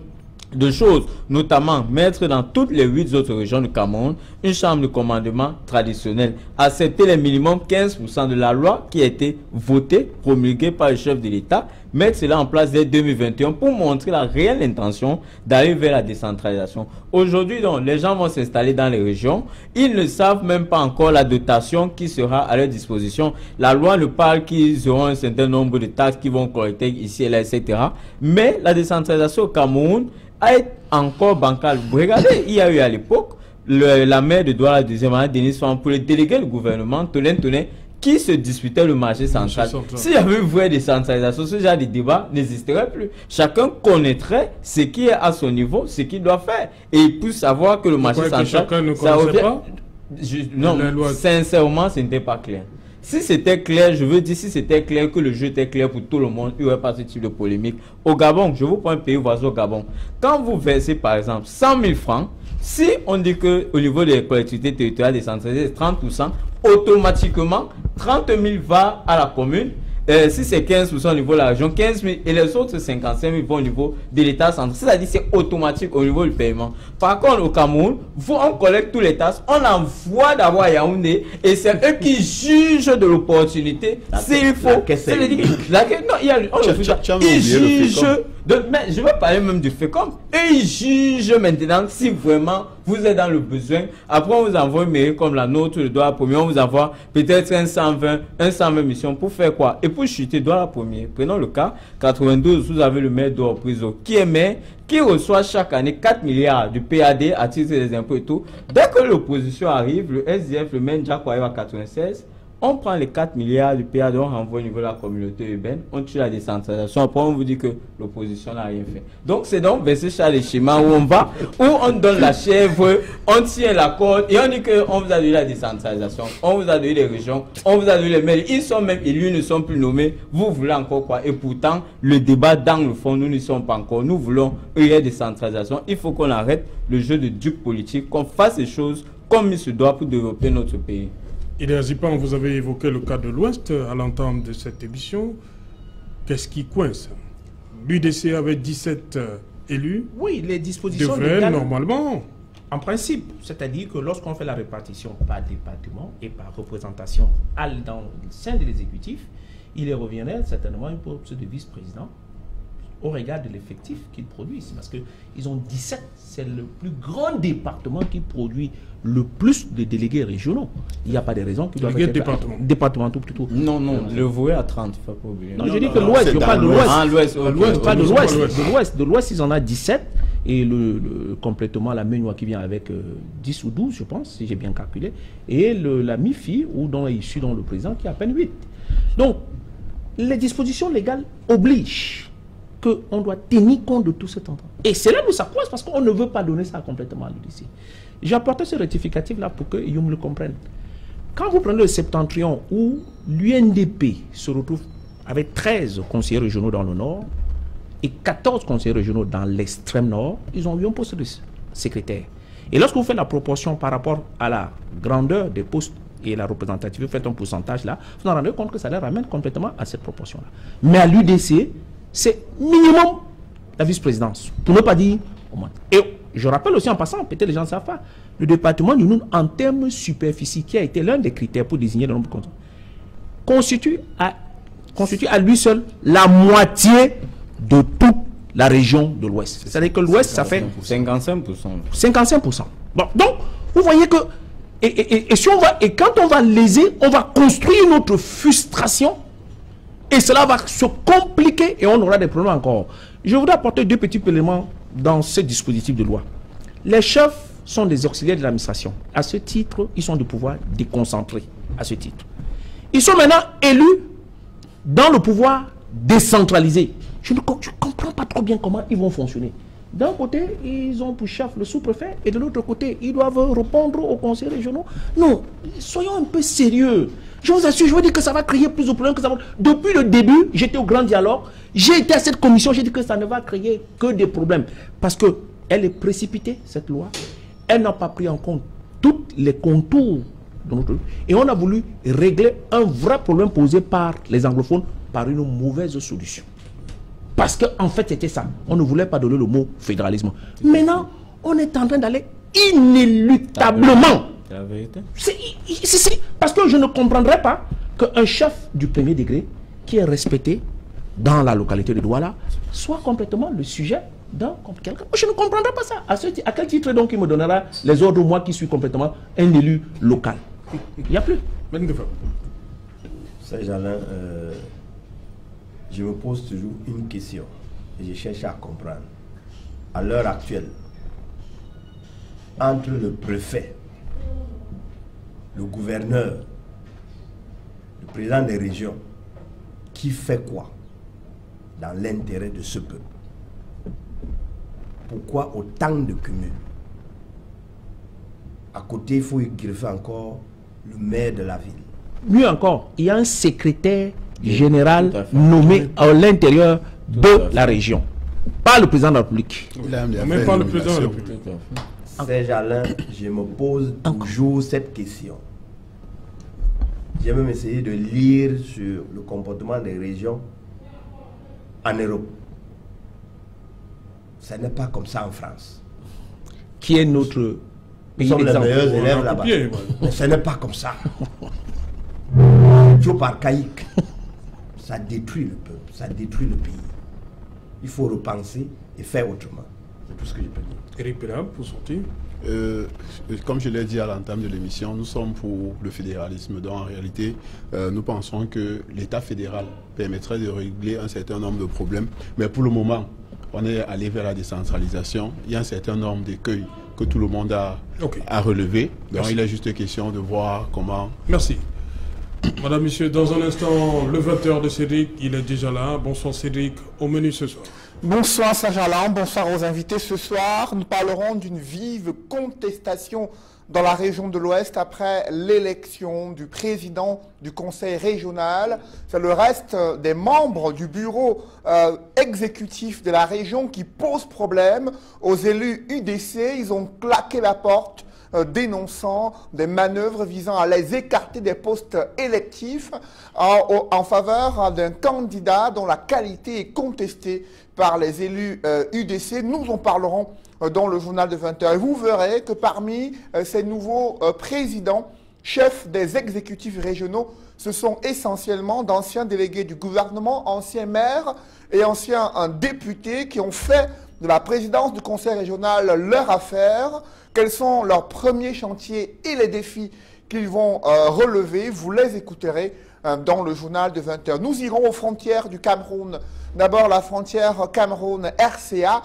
de choses, notamment mettre dans toutes les 8 autres régions du Cameroun une chambre de commandement traditionnelle, accepter les minimum 15% de la loi qui a été votée, promulguée par le chef de l'État, mettre cela en place dès 2021 pour montrer la réelle intention d'aller vers la décentralisation. Aujourd'hui, donc, les gens vont s'installer dans les régions, ils ne savent même pas encore la dotation qui sera à leur disposition. La loi ne parle qu'ils auront un certain nombre de taxes qui vont collecter ici et là, etc. Mais la décentralisation au Cameroun est encore bancale. Regardez, il y a eu à l'époque la maire de Douala, la deuxième année, Denis Fan, pour le délégué du gouvernement, Tolen, qui se disputait le marché central. S'il y avait une vraie décentralisation, ce genre de débat n'existerait plus. Chacun connaîtrait ce qui est à son niveau, ce qu'il doit faire. Et il peut savoir que le marché central... Chacun ne connaissait pas non, sincèrement, ce n'était pas clair. Si c'était clair, je veux dire, si c'était clair, que le jeu était clair pour tout le monde, il n'y aurait pas ce type de polémique. Au Gabon, je vous prends un pays voisin au Gabon. Quand vous versez, par exemple, 100 000 francs, si on dit qu'au niveau des collectivités territoriales décentralisées, c'est 30%, automatiquement, 30 000 va à la commune. Si c'est 15% au niveau de la région, 15 000 et les autres 55 000 vont au niveau de l'État central. C'est-à-dire que c'est automatique au niveau du paiement. Par contre, au Cameroun, on collecte tous les taxes, on envoie d'abord à Yaoundé et c'est eux qui jugent de l'opportunité. S'il faut. Ils jugent. Mais je vais parler même du FECOM. Et ils jugent maintenant si vraiment vous êtes dans le besoin. Après, on vous envoie une mairie comme la nôtre, le Douala Premier. On vous envoie peut-être un 120 missions pour faire quoi? Et pour chuter Douala Premier, prenons le cas 92, vous avez le maire d'Orpriso qui est maire, qui reçoit chaque année 4 milliards du PAD à titre des impôts et tout. Dès que l'opposition arrive, le SDF, le maire Jack arrive à 96. On prend les 4 milliards du PAD, on renvoie au niveau de la communauté urbaine, on tue la décentralisation, après on vous dit que l'opposition n'a rien fait. Donc c'est donc vers ce genre de schéma où on va, où on donne la chèvre, on tient la corde et on dit qu'on vous a donné la décentralisation, on vous a donné les régions, on vous a donné les maires, ils sont même élus, ne sont plus nommés, vous voulez encore quoi? Et pourtant, le débat dans le fond, nous n'y sommes pas encore, nous voulons une décentralisation, il faut qu'on arrête le jeu de dupe politique, qu'on fasse les choses comme il se doit pour développer notre pays. Idéa Zipan, vous avez évoqué le cas de l'Ouest à l'entame de cette émission. Qu'est-ce qui coince? L'UDC avait 17 élus. Oui, les dispositions devraient légales... normalement En principe, c'est-à-dire que lorsqu'on fait la répartition par département et par représentation dans le sein de l'exécutif, il les reviendrait certainement un poste de vice-président au regard de l'effectif qu'ils produisent. Parce qu'ils ont 17, c'est le plus grand département qui produit le plus de délégués régionaux. Il n'y a pas de raison qu'ils doivent être départementaux plutôt. Non, le voué à 30, il ne faut pas oublier. Non, je dis que l'Ouest, je parle de l'Ouest. Ah, l'Ouest, Pas de l'Ouest. De l'Ouest, ils en ont 17. Et complètement la Ménois qui vient avec 10 ou 12, je pense, si j'ai bien calculé. Et la MIFI, dont est issu le président, qui a à peine 8. Donc, les dispositions légales obligent qu'on doit tenir compte de tout cet entente. Et c'est là où ça coince, parce qu'on ne veut pas donner ça complètement à l'UDC. J'ai apporté ce rectificatif-là pour que Youm le comprenne. Quand vous prenez le septentrion où l'UNDP se retrouve avec 13 conseillers régionaux dans le nord et 14 conseillers régionaux dans l'extrême nord, ils ont eu un poste de secrétaire. Et lorsque vous faites la proportion par rapport à la grandeur des postes et la représentativité, vous faites un pourcentage là, vous vous rendez compte que ça les ramène complètement à cette proportion-là. Mais à l'UDC, c'est minimum la vice-présidence, pour ne pas dire au moins. Et je rappelle aussi en passant, peut-être les gens ne savent pas, le département du Noun, en termes de superficie, qui a été l'un des critères pour désigner le nombre de cantons, constitue à lui seul la moitié de toute la région de l'Ouest. C'est-à-dire que l'Ouest, ça fait 55%. 55%. Bon, donc, vous voyez que, et quand on va léser, on va construire notre frustration. Et cela va se compliquer et on aura des problèmes encore. Je voudrais apporter deux petits éléments dans ce dispositif de loi. Les chefs sont des auxiliaires de l'administration. À ce titre, ils sont de pouvoir déconcentré. À ce titre. Ils sont maintenant élus dans le pouvoir décentralisé. Je ne comprends pas trop bien comment ils vont fonctionner. D'un côté, ils ont pour chef le sous-préfet et de l'autre côté, ils doivent répondre aux conseils régionaux. Non, soyons un peu sérieux. Je vous assure, je vous dis que ça va créer plus de problèmes que ça va... Depuis le début, j'étais au grand dialogue, j'ai été à cette commission, j'ai dit que ça ne va créer que des problèmes. Parce qu'elle est précipitée, cette loi. Elle n'a pas pris en compte tous les contours de notre... Et on a voulu régler un vrai problème posé par les anglophones par une mauvaise solution. Parce qu'en fait, c'était ça. On ne voulait pas donner le mot fédéralisme. Maintenant, on est en train d'aller inéluctablement. C'est la vérité. Parce que je ne comprendrais pas qu'un chef du premier degré qui est respecté dans la localité de Douala soit complètement le sujet d'un quelqu'un. Je ne comprendrais pas ça. À quel titre donc il me donnera les ordres, moi qui suis complètement un élu local? Il n'y a plus. Saint-Jalin, je me pose toujours une question et je cherche à comprendre. À l'heure actuelle, entre le préfet, le gouverneur, le président des régions, qui fait quoi dans l'intérêt de ce peuple? Pourquoi autant de cumul? À côté, il faut y greffer encore le maire de la ville. Mieux encore, il y a un secrétaire général nommé à l'intérieur de la région. Pas le président de la République. Même pas le président de la République. Saint-Jalin, je me pose toujours cette question. J'ai même essayé de lire sur le comportement des régions en Europe. Ce n'est pas comme ça en France. Qui est notre pays Nous sommes les d'exemple. meilleurs élèves là-bas. Mais ce n'est pas comme ça. Trop archaïque. Ça détruit le peuple, ça détruit le pays. Il faut repenser et faire autrement. C'est tout ce que je peux dire. Éric Pénal, pour sortir. Comme je l'ai dit à l'entame de l'émission, nous sommes pour le fédéralisme. Donc en réalité, nous pensons que l'État fédéral permettrait de régler un certain nombre de problèmes. Mais pour le moment, on est allé vers la décentralisation. Il y a un certain nombre d'écueils que tout le monde a relevé. Donc il est juste question de voir comment... Merci. Madame, Monsieur, dans un instant, le 20h de Cédric, il est déjà là. Bonsoir Cédric, au menu ce soir. Bonsoir Saint-Jalin, bonsoir aux invités. Ce soir, nous parlerons d'une vive contestation dans la région de l'Ouest après l'élection du président du conseil régional. C'est le reste des membres du bureau exécutif de la région qui pose problème aux élus UDC. Ils ont claqué la porte dénonçant des manœuvres visant à les écarter des postes électifs en faveur d'un candidat dont la qualité est contestée par les élus UDC. Nous en parlerons dans le journal de 20h. Et vous verrez que parmi ces nouveaux présidents, chefs des exécutifs régionaux, ce sont essentiellement d'anciens délégués du gouvernement, anciens maires et anciens députés qui ont fait de la présidence du conseil régional leur affaire. Quels sont leurs premiers chantiers et les défis qu'ils vont relever? Vous les écouterez dans le journal de 20h. Nous irons aux frontières du Cameroun. D'abord la frontière Cameroun-RCA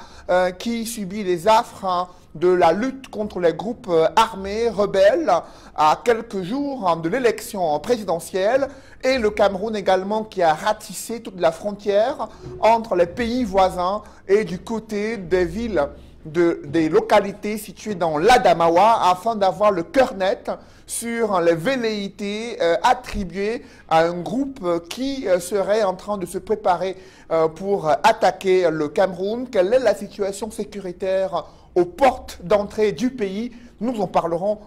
qui subit les affres de la lutte contre les groupes armés rebelles à quelques jours de l'élection présidentielle, et le Cameroun également qui a ratissé toute la frontière entre les pays voisins et du côté des villes, des localités situées dans l'Adamawa, afin d'avoir le cœur net sur les velléités attribuées à un groupe qui serait en train de se préparer pour attaquer le Cameroun. Quelle est la situation sécuritaire aux portes d'entrée du pays? Nous en parlerons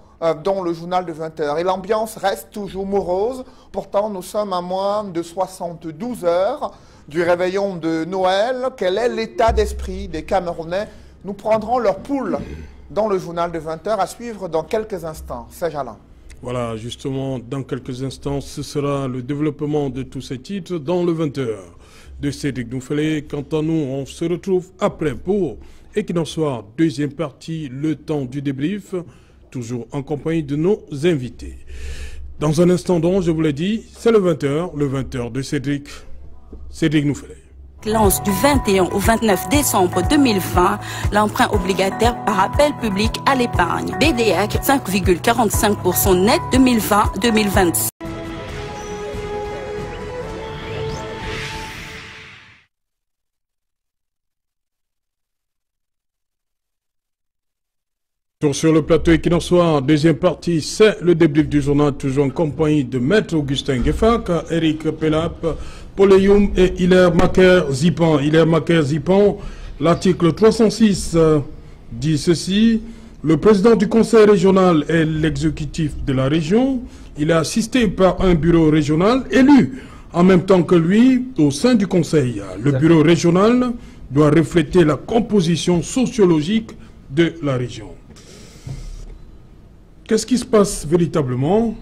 dans le journal de 20h. Et l'ambiance reste toujours morose. Pourtant, nous sommes à moins de 72 heures du réveillon de Noël. Quel est l'état d'esprit des Camerounais? Nous prendrons leur pouls dans le journal de 20h à suivre dans quelques instants. Serge Alain. Voilà, justement, dans quelques instants, ce sera le développement de tous ces titres dans le 20h de Cédric Nouffelé. Quant à nous, on se retrouve après pour Equinox Soir, deuxième partie, le temps du débrief, toujours en compagnie de nos invités. Dans un instant donc, je vous l'ai dit, c'est le 20h de Cédric Nouffelé. Lance du 21 au 29 décembre 2020 l'emprunt obligataire par appel public à l'épargne. BDAC 5,45% net 2020-2026. Sur le plateau Equinox Soir, deuxième partie, c'est le débrief du journal, toujours en compagnie de Maître Augustin Gueffak, Eric Pelap, Paul Eyoum et Hilaire Macaire-Zipan. Hilaire Macaire-Zipan, l'article 306 dit ceci: le président du conseil régional est l'exécutif de la région. Il est assisté par un bureau régional élu en même temps que lui au sein du conseil. Le bureau régional doit refléter la composition sociologique de la région. Qu'est-ce qui se passe véritablement?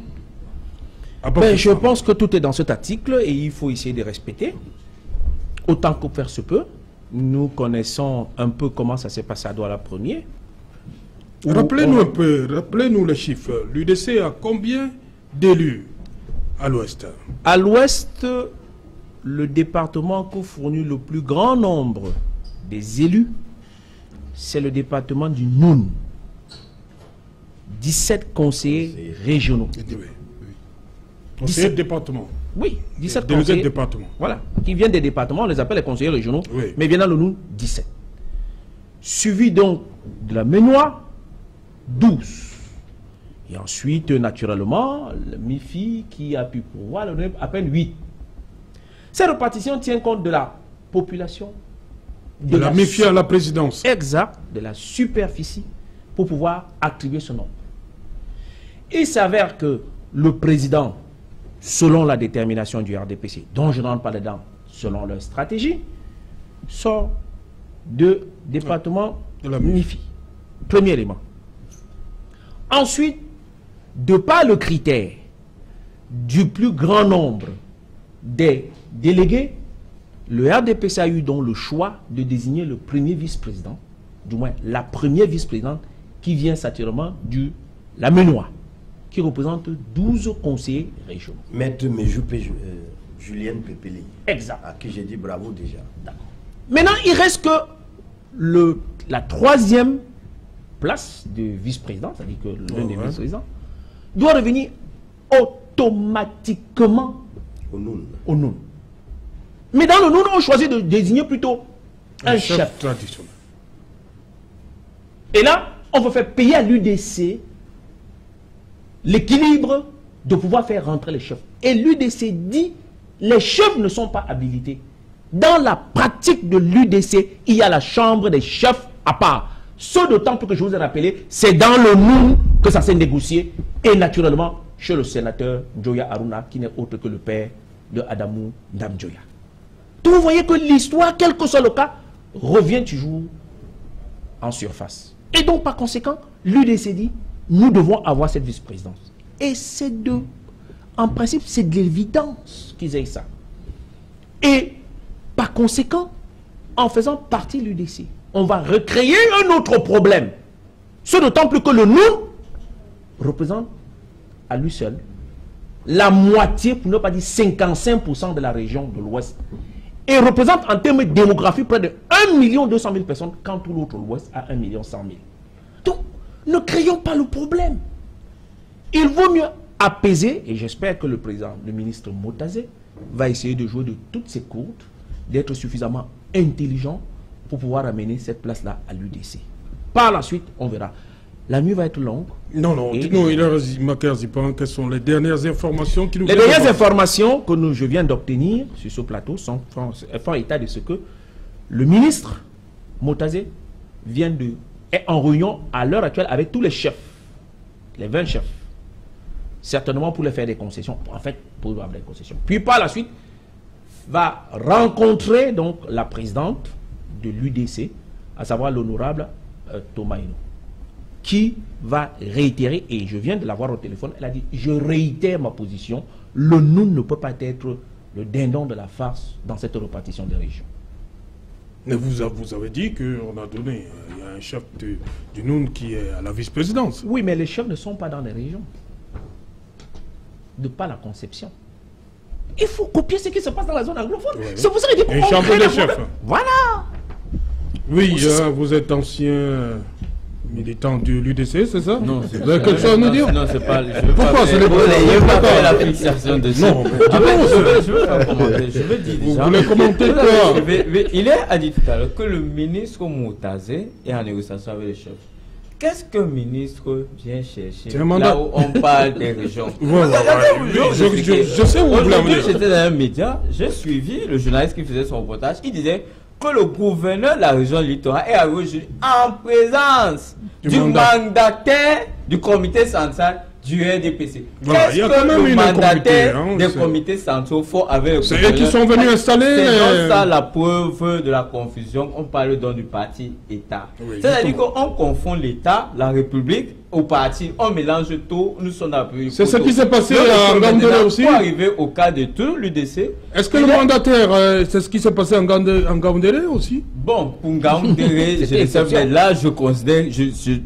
Je pense que tout est dans cet article et il faut essayer de respecter autant que faire se peut. Nous connaissons un peu comment ça s'est passé à Douala-Premier. Rappelez-nous un peu, rappelez-nous les chiffres. L'UDC a combien d'élus à l'ouest? À l'ouest, le département qui fournit le plus grand nombre des élus, c'est le département du Noun. 17 conseillers régionaux. Conseillers de département. Oui, 17 conseillers de département. Voilà, qui viennent des départements, on les appelle les conseillers régionaux, oui. Mais viennent dans le Noun, 17. Suivi donc de la Ménois, 12. Et ensuite, naturellement, le MIFI qui a pu pouvoir le donner à peine 8. Cette répartition tient compte de la population, de la MIFI à la présidence. Exact, de la superficie pour pouvoir attribuer ce nombre. Il s'avère que le président, selon la détermination du RDPC, dont je ne rentre pas dedans, selon leur stratégie, sort de département de la MIFI. Premier élément. Ensuite, de par le critère du plus grand nombre des délégués, le RDPC a eu donc le choix de désigner le premier vice-président, du moins la première vice-présidente, qui vient satirément de la Ménois, qui représente 12 conseillers régionaux. Maître Julienne Pépélé. Exact. À qui j'ai dit bravo déjà. D'accord. Maintenant, il reste que la troisième place de vice-président, c'est-à-dire que l'un des vice-présidents, doit revenir automatiquement au Noun. Mais dans le Noun, on choisit de désigner plutôt un chef traditionnel. Et là, on veut faire payer à l'UDC l'équilibre de pouvoir faire rentrer les chefs. Et l'UDC dit, les chefs ne sont pas habilités. Dans la pratique de l'UDC, il y a la chambre des chefs à part. Ce d'autant plus que je vous ai rappelé, c'est dans le Noun que ça s'est négocié. Et naturellement, chez le sénateur Njoya Aruna, qui n'est autre que le père de Adamou Ndamjoya. Donc vous voyez que l'histoire, quel que soit le cas, revient toujours en surface. Et donc, par conséquent, l'UDC dit, nous devons avoir cette vice-présidence. Et c'est en principe, c'est de l'évidence qu'ils aient ça. Et par conséquent, en faisant partie de l'UDC, on va recréer un autre problème. Ce d'autant plus que le NUN représente à lui seul la moitié, pour ne pas dire 55% de la région de l'Ouest. Et représente en termes démographiques près de 1 200 000 personnes, quand tout l'autre l'Ouest a 1 100 000. Donc, ne créons pas le problème. Il vaut mieux apaiser, et j'espère que le ministre Motazé, va essayer de jouer de toutes ses cartes, d'être suffisamment intelligent pour pouvoir amener cette place-là à l'UDC. Par la suite, on verra. La nuit va être longue. Non, dites-nous, quelles sont les dernières informations qui nous Les dernières informations que je viens d'obtenir sur ce plateau font état de ce que le ministre Motazé est en réunion à l'heure actuelle avec tous les chefs, les 20 chefs, certainement pour les faire des concessions, en fait, pour avoir des concessions. Puis par la suite, va rencontrer donc la présidente de l'UDC, à savoir l'honorable Thomas Eno, qui va réitérer, et je viens de l'avoir au téléphone, elle a dit, je réitère ma position, le NUN ne peut pas être le dindon de la farce dans cette répartition des régions. Mais vous avez dit qu'on a donné, il y a un chef du NUN qui est à la vice-présidence. Oui, mais les chefs ne sont pas dans les régions. De pas la conception. Il faut copier ce qui se passe dans la zone anglophone. Oui. C'est pour ça qu'il dit un champion des chefs. Voilà. Oui, vous êtes ancien militant de l'UDC, c'est ça? Non, vous avez quelque chose à nous dire? Non, c'est pas. Pourquoi ce n'est pas ça? Je ne veux pas faire la fixation de ça. Non, je veux pas commenter. Je veux dire déjà. Vous voulez commenter quoi? Il a dit tout à l'heure que le ministre Motazé est en négociation avec les chefs. Qu'est-ce qu'un ministre vient chercher là où on parle des régions? Je sais où vous voulez amener. J'étais dans un média, j'ai suivi le journaliste qui faisait son reportage. Il disait que le gouverneur de la région littorale est arrivé en présence du mandataire du comité central du RDPC. Voilà, qu'est-ce que le mandataire des comités centraux faut avec le c'est eux qui sont venus installer. C'est ça la preuve de la confusion. On parle donc du parti État. Oui, c'est-à-dire qu'on confond l'État, la République, au parti. On mélange tout. Nous sommes dans la République. C'est ce qui s'est passé à Ngandéré aussi. Pour arriver au cas de tout l'UDC. Est-ce que le mandataire, c'est ce qui s'est passé à Ngandéré aussi? Bon, pour Ngandéré, là, je considère,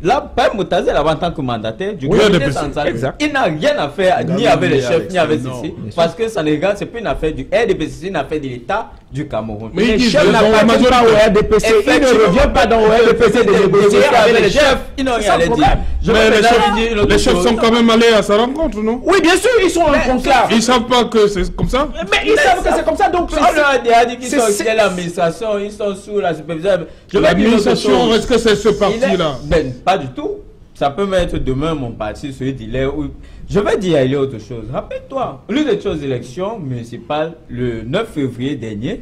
là, Père Motazé, en tant que mandataire du comité central, il n'a rien à faire ni avec les chefs, ni avec ceci, parce que ça ne regarde, c'est pas une affaire du RDPC, c'est une affaire de l'État du Cameroun. Mais les chefs n'appartiennent pas au RDPC, ils ne reviennent pas dans le RDPC de négocier avec les chefs, ils n'ont rien à dire. Mais les chefs sont quand même allés à sa rencontre, non? Oui, bien sûr, ils sont en conclave. Ils savent pas que c'est comme ça? Mais ils savent que c'est comme ça, donc... On leur a déjà dit qu'ils sont aussi à l'administration, ils sont sous la supervision. L'administration, est-ce que c'est ce parti-là? Ben, pas du tout. Ça peut mettre demain mon parti, celui d'hier. Je vais dire il y a autre chose. Rappelle-toi, l'une des choses élections municipales, le 9 février dernier,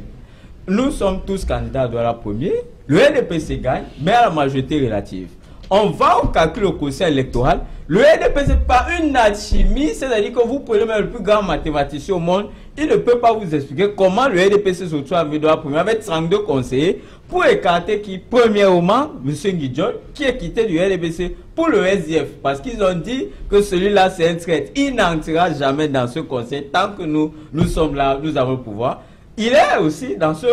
nous sommes tous candidats à la première. Le RDPC gagne, mais à la majorité relative. On va au calcul au conseil électoral. Le RDPC, par une alchimie, c'est-à-dire que vous prenez même le plus grand mathématicien au monde, il ne peut pas vous expliquer comment le RDPC se retrouve à Médoa premier avec 32 conseillers pour écarter qui, premièrement, M. Nguidjol, qui est quitté du RDPC pour le SDF, parce qu'ils ont dit que celui-là c'est un traître. Il n'entrera jamais dans ce conseil tant que nous sommes là, nous avons le pouvoir. Il est aussi dans ce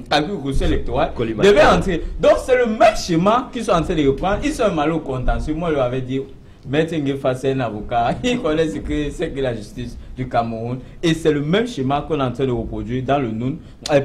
calcul conseil électoral, devait entrer. Donc c'est le même schéma qu'ils sont en train de reprendre. Ils sont mal au contentieux. Moi, je leur avais dit, Maître Ngefa, c'est un avocat. Il connaît ce que la justice du Cameroun. Et c'est le même schéma qu'on est en train de reproduire dans le NUN,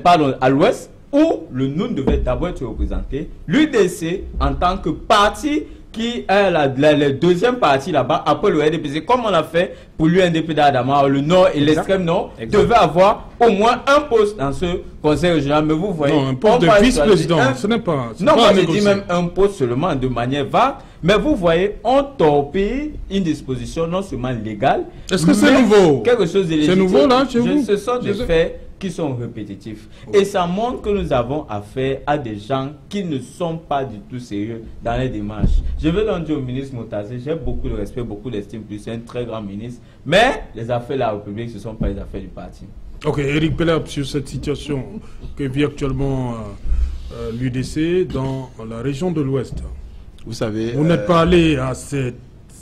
pardon, à l'ouest, où le NUN devait d'abord être représenté. L'UDC, en tant que parti qui est la deuxième partie là-bas, après le RDPC, comme on a fait pour l'UNDP d'Adama, le Nord et l'extrême Nord, devait avoir au moins un poste dans ce conseil régional. Mais vous voyez... Non, un poste de vice-président, ce n'est pas... Non, moi je dis même un poste seulement de manière vague. Mais vous voyez, on torpille une disposition non seulement légale... Est-ce que c'est nouveau? Quelque chose de légitime. C'est nouveau là, chez vous? Ce sont des faits qui sont répétitifs. Et ça montre que nous avons affaire à des gens qui ne sont pas du tout sérieux dans les démarches. Je veux donc dire au ministre Motazé, j'ai beaucoup de respect, beaucoup d'estime, plus c'est un très grand ministre, mais les affaires de la République, ce ne sont pas les affaires du parti. Ok, Eric Pelab, sur cette situation que vit actuellement l'UDC dans la région de l'Ouest. Vous savez... Vous n'êtes pas allé à cette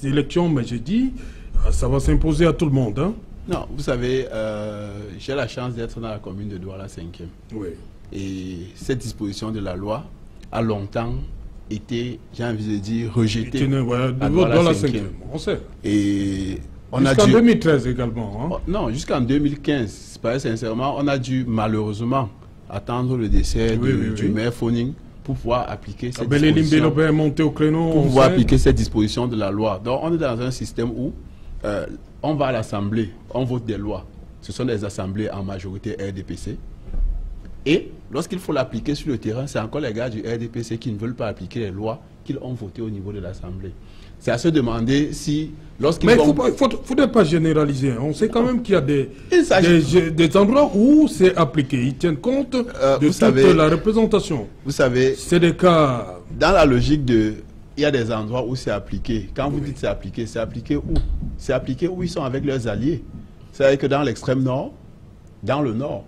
élection, mais j'ai dit, ça va s'imposer à tout le monde. Hein? Non, vous savez, j'ai la chance d'être dans la commune de Douala 5e. Oui. Et cette disposition de la loi a longtemps été, j'ai envie de dire, rejetée. À Douala 5e, on sait. Et jusqu'en 2013 également. Hein? Non, jusqu'en 2015, pas sincèrement, on a dû malheureusement attendre le décès du maire Foning pour pouvoir appliquer cette disposition. Pour pouvoir appliquer cette disposition de la loi. Donc on est dans un système où on va à l'Assemblée, on vote des lois. Ce sont des assemblées en majorité RDPC. Et lorsqu'il faut l'appliquer sur le terrain, c'est encore les gars du RDPC qui ne veulent pas appliquer les lois qu'ils ont votées au niveau de l'Assemblée. C'est à se demander si, lorsqu'ils vont... Mais il ne faudrait pas généraliser. On sait quand même qu'il y a des endroits où c'est appliqué. Ils tiennent compte de toute la représentation. Vous savez, c'est des cas... Dans la logique de... Il y a des endroits où c'est appliqué. Quand vous dites c'est appliqué où? C'est appliqué où ils sont avec leurs alliés. C'est-à-dire que dans l'extrême nord, dans le nord,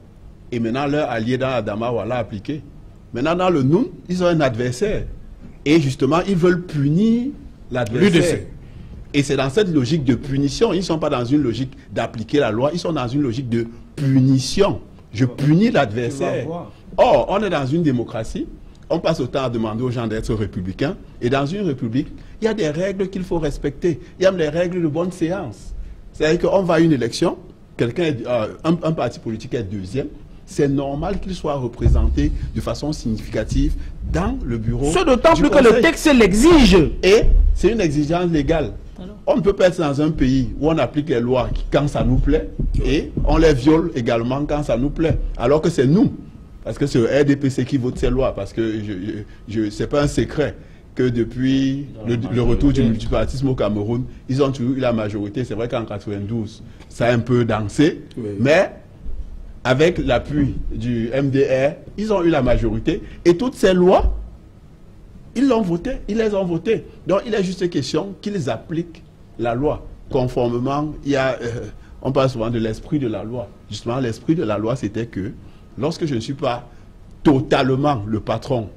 et maintenant leurs alliés dans la Damawa l'a appliqué. Maintenant dans le Noun, ils ont un adversaire. Et justement, ils veulent punir l'adversaire. Et c'est dans cette logique de punition. Ils ne sont pas dans une logique d'appliquer la loi, ils sont dans une logique de punition. Je punis l'adversaire. Or, on est dans une démocratie. On passe autant à demander aux gens d'être républicains. Et dans une république, il y a des règles qu'il faut respecter. Il y a même des règles de bonne séance. C'est-à-dire qu'on va à une élection, un parti politique est deuxième. C'est normal qu'il soit représenté de façon significative dans le bureau. Ce d'autant plus que le texte l'exige. Et c'est une exigence légale. On ne peut pas être dans un pays où on applique les lois quand ça nous plaît et on les viole également quand ça nous plaît. Alors que c'est nous. Parce que c'est le RDPC qui vote ces lois. Parce que ce n'est pas un secret que depuis le retour du multipartisme au Cameroun, ils ont toujours eu la majorité. C'est vrai qu'en 92, ça a un peu dansé. Oui. Mais avec l'appui du MDR, ils ont eu la majorité. Et toutes ces lois, ils les ont votées. Donc il est juste question qu'ils appliquent la loi. Conformément, on parle souvent de l'esprit de la loi. Justement, l'esprit de la loi, c'était que lorsque je ne suis pas totalement le patron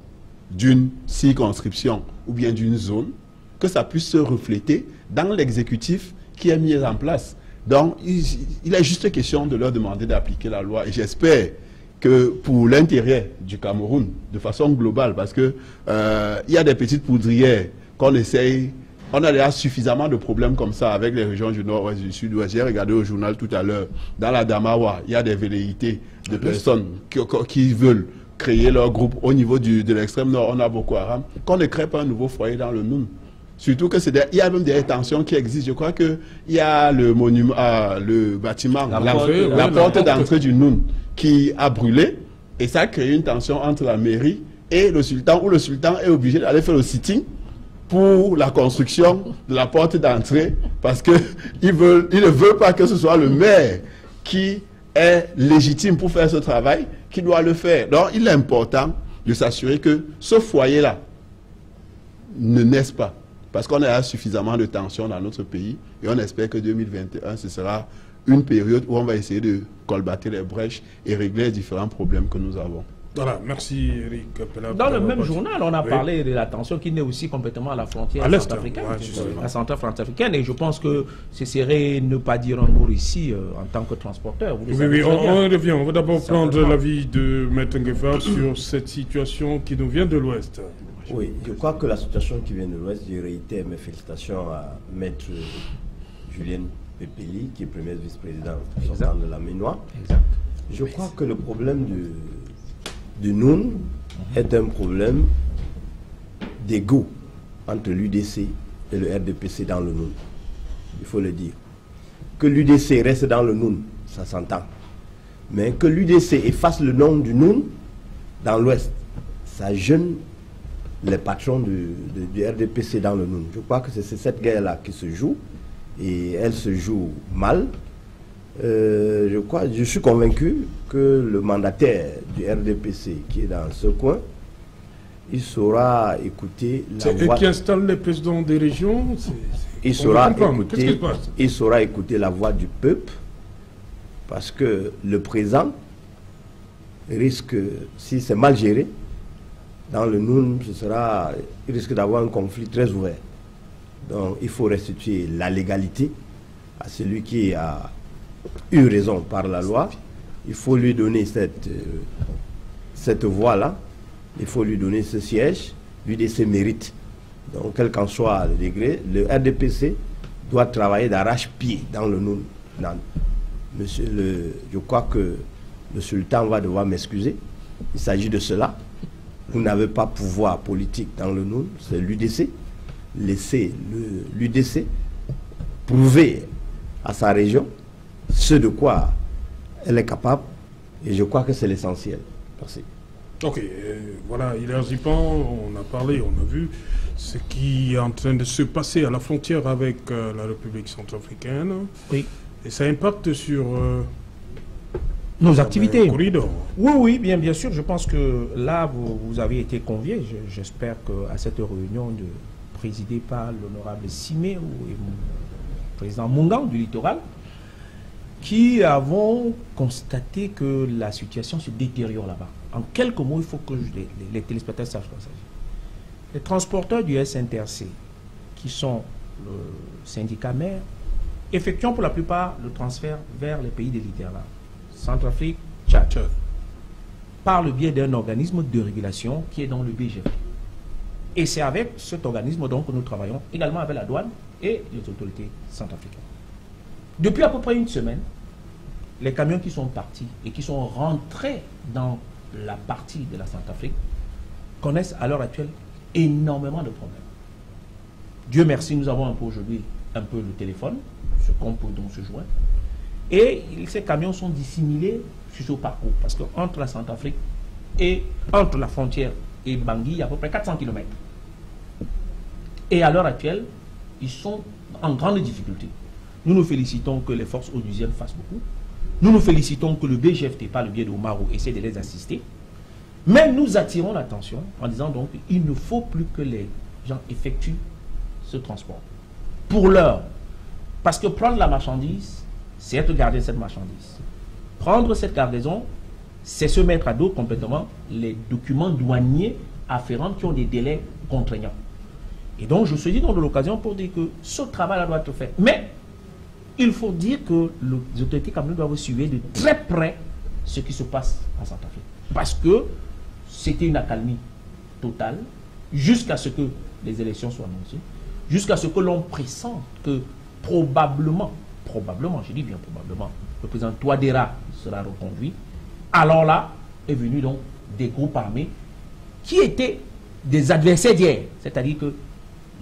d'une circonscription ou bien d'une zone, que ça puisse se refléter dans l'exécutif qui est mis en place. Donc, il est juste question de leur demander d'appliquer la loi. Et j'espère que pour l'intérêt du Cameroun, de façon globale, parce que il y a des petites poudrières qu'on essaye. On a déjà suffisamment de problèmes comme ça avec les régions du nord-ouest, du sud-ouest. J'ai regardé au journal tout à l'heure, dans la Damawa, il y a des velléités de personnes qui veulent créer leur groupe au niveau de l'extrême nord. On a Boko Haram. Qu'on ne crée pas un nouveau foyer dans le Noun. Surtout que il y a même des tensions qui existent. Je crois qu'il y a le monument, le bâtiment, la porte d'entrée du Noun qui a brûlé. Et ça a créé une tension entre la mairie et le sultan, où le sultan est obligé d'aller faire le sitting pour la construction de la porte d'entrée, parce qu'ils ne veulent pas que ce soit le maire qui est légitime pour faire ce travail, qui doit le faire. Donc il est important de s'assurer que ce foyer-là ne naisse pas, parce qu'on a suffisamment de tensions dans notre pays, et on espère que 2021, ce sera une période où on va essayer de colmater les brèches et régler les différents problèmes que nous avons. Voilà, merci Eric. Dans le même journal, on a parlé de la tension qui naît aussi complètement à la frontière centrafricaine, la centrale centrafricaine, et je pense que ce serait ne pas dire un mot ici en tant que transporteur. Oui, on revient. On va d'abord prendre l'avis de Maître Nguefar sur cette situation qui nous vient de l'Ouest. Oui, je crois que la situation qui vient de l'Ouest, je réitère mes félicitations à Maître Julienne Pepeli, qui est première vice-présidente de la Ménois. Je crois que le problème de Noun est un problème d'ego entre l'UDC et le RDPC dans le Noun. Il faut le dire. Que l'UDC reste dans le Noun, ça s'entend. Mais que l'UDC efface le nom du Noun dans l'Ouest, ça gêne les patrons du RDPC dans le Noun. Je crois que c'est cette guerre-là qui se joue, et elle se joue mal. Je suis convaincu que le mandataire du RDPC qui est dans ce coin, il saura écouter la voix... Et qui installe les présidents des régions, il saura écouter la voix du peuple, parce que le présent risque, si c'est mal géré, dans le Noun, il risque d'avoir un conflit très ouvert. Donc il faut restituer la légalité à celui qui a eu raison par la loi. Il faut lui donner cette voie-là. Il faut lui donner ce siège, lui donner ses mérites. Donc quel qu'en soit le degré, le RDPC doit travailler d'arrache-pied dans le Noun. Je crois que le sultan va devoir m'excuser. Il s'agit de cela. Vous n'avez pas pouvoir politique dans le Noun, c'est l'UDC. Laissez l'UDC prouver à sa région ce de quoi elle est capable. Et je crois que c'est l'essentiel. Merci. Ok, voilà, Hilaire Zipan, on a parlé, on a vu ce qui est en train de se passer à la frontière avec la République centrafricaine. Oui. Et ça impacte sur nos activités. Corridor. Oui, bien sûr. Je pense que là, vous avez été conviés. J'espère qu'à cette réunion présidée par l'honorable Simé ou le président Mungan du littoral, qui avons constaté que la situation se détériore là-bas. En quelques mots, il faut que les téléspectateurs sachent quoi ça s'agit. Les transporteurs du SNTRC, qui sont le syndicat mère, effectuant pour la plupart le transfert vers les pays des littoraux, Centrafrique, Tchad, par le biais d'un organisme de régulation qui est dans le BGF. Et c'est avec cet organisme donc que nous travaillons également avec la douane et les autorités centrafricaines. Depuis à peu près une semaine, les camions qui sont partis et qui sont rentrés dans la partie de la Centrafrique connaissent à l'heure actuelle énormément de problèmes. Dieu merci, nous avons un peu aujourd'hui le téléphone, ce qu'on peut donc se joindre. Et ces camions sont dissimulés sur ce parcours. Parce qu'entre la Centrafrique et entre la frontière et Bangui, il y a à peu près 400 km. Et à l'heure actuelle, ils sont en grande difficulté. Nous nous félicitons que les forces onusiennes fassent beaucoup. Nous nous félicitons que le BGFT, par le biais de Omaro, essaie de les assister. Mais nous attirons l'attention en disant donc qu'il ne faut plus que les gens effectuent ce transport. Pour l'heure. Parce que prendre la marchandise, c'est être garder cette marchandise. Prendre cette cargaison, c'est se mettre à dos complètement les documents douaniers afférents qui ont des délais contraignants. Et donc je suis dit dans l'occasion pour dire que ce travail-là doit être fait. Mais il faut dire que les autorités camerounaises doivent suivre de très près ce qui se passe en Centrafrique. Parce que c'était une accalmie totale jusqu'à ce que les élections soient annoncées, jusqu'à ce que l'on pressente que probablement, je dis bien probablement, le président Touadéra sera reconduit. Alors là, est venu donc des groupes armés qui étaient des adversaires d'hier. C'est-à-dire que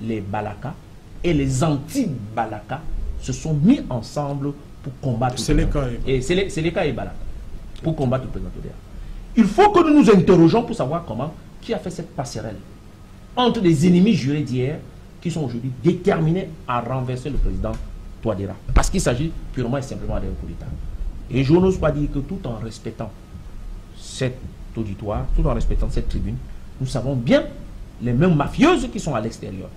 les Balaka et les anti-Balaka se sont mis ensemble pour combattre Séléka et Balaka pour combattre le président Touadéra. Il faut que nous nous interrogeons pour savoir qui a fait cette passerelle entre des ennemis jurés d'hier qui sont aujourd'hui déterminés à renverser le président Touadéra. Parce qu'il s'agit purement et simplement d'un coup d'État. Et je n'ose pas dire que tout en respectant cet auditoire, tout en respectant cette tribune, nous savons bien les mêmes mafieuses qui sont à l'extérieur.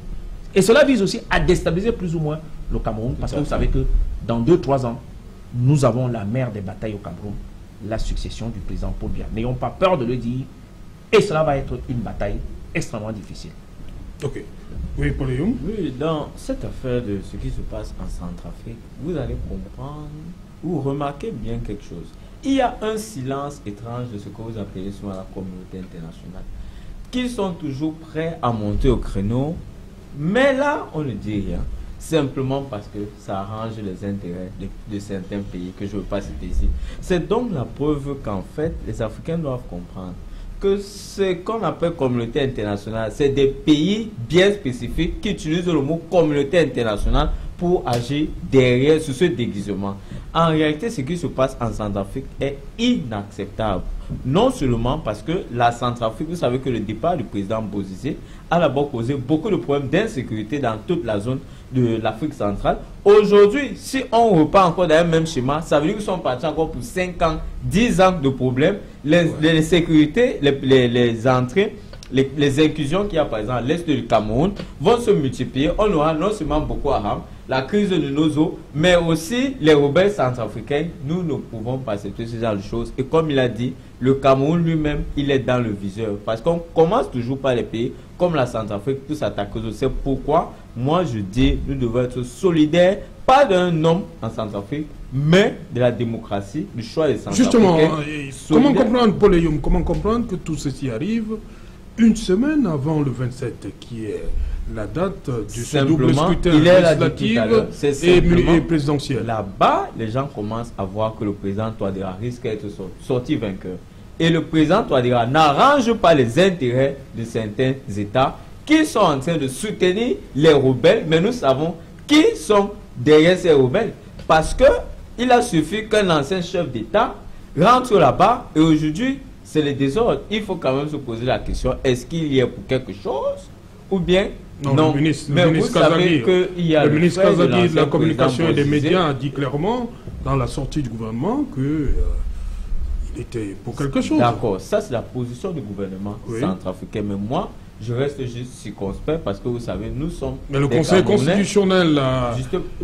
Et cela vise aussi à déstabiliser plus ou moins le Cameroun, parce que vous savez que dans 2-3 ans, nous avons la mère des batailles au Cameroun, la succession du président Paul Biya. N'ayons pas peur de le dire, et cela va être une bataille extrêmement difficile. Ok. Oui, Paul Youm. Oui, dans cette affaire de ce qui se passe en Centrafrique, vous allez comprendre ou remarquer bien quelque chose. Il y a un silence étrange de ce que vous appelez souvent la communauté internationale, qui sont toujours prêts à monter au créneau, mais là, on ne dit rien, simplement parce que ça arrange les intérêts de certains pays que je ne veux pas citer ici. C'est donc la preuve qu'en fait, les Africains doivent comprendre que ce qu'on appelle communauté internationale, c'est des pays bien spécifiques qui utilisent le mot communauté internationale pour agir derrière sur ce déguisement. En réalité, ce qui se passe en Centrafrique est inacceptable. Non seulement parce que la Centrafrique, vous savez que le départ du président Bozizé a d'abord causé beaucoup de problèmes d'insécurité dans toute la zone de l'Afrique centrale. Aujourd'hui, si on repart encore dans le même schéma, ça veut dire qu'ils sont partis encore pour 5 ans, 10 ans de problèmes. Les sécurités, les entrées les incursions qu'il y a par exemple à l'est du Cameroun vont se multiplier. On aura non seulement Boko Haram, la crise de nos eaux, mais aussi les rebelles centrafricains. Nous ne pouvons pas accepter ce genre de choses. Et comme il a dit, le Cameroun lui-même, il est dans le viseur. Parce qu'on commence toujours par les pays comme la Centrafrique, tous s'attaquent aux autres. C'est pourquoi, moi je dis, nous devons être solidaires, pas d'un homme en Centrafrique, mais de la démocratie, du choix des Centrafricains. Justement, comment comprendre, Paul Eyum, comment comprendre que tout ceci arrive une semaine avant le 27, qui est la date du double scrutin législatif et présidentiel? Là-bas, les gens commencent à voir que le président Touadéra risque d'être sorti vainqueur. Et le président Touadéra n'arrange pas les intérêts de certains États qui sont en train de soutenir les rebelles, mais nous savons qui sont derrière ces rebelles. Parce que il a suffi qu'un ancien chef d'État rentre là-bas et aujourd'hui, c'est le désordre. Il faut quand même se poser la question, est-ce qu'il y est pour quelque chose ou bien non? Le ministre Kazadi de la communication et des médias a dit clairement dans la sortie du gouvernement que il était pour quelque chose. D'accord, ça c'est la position du gouvernement centrafricain, mais moi je reste juste circonspect parce que vous savez, nous sommes. Mais le Conseil constitutionnel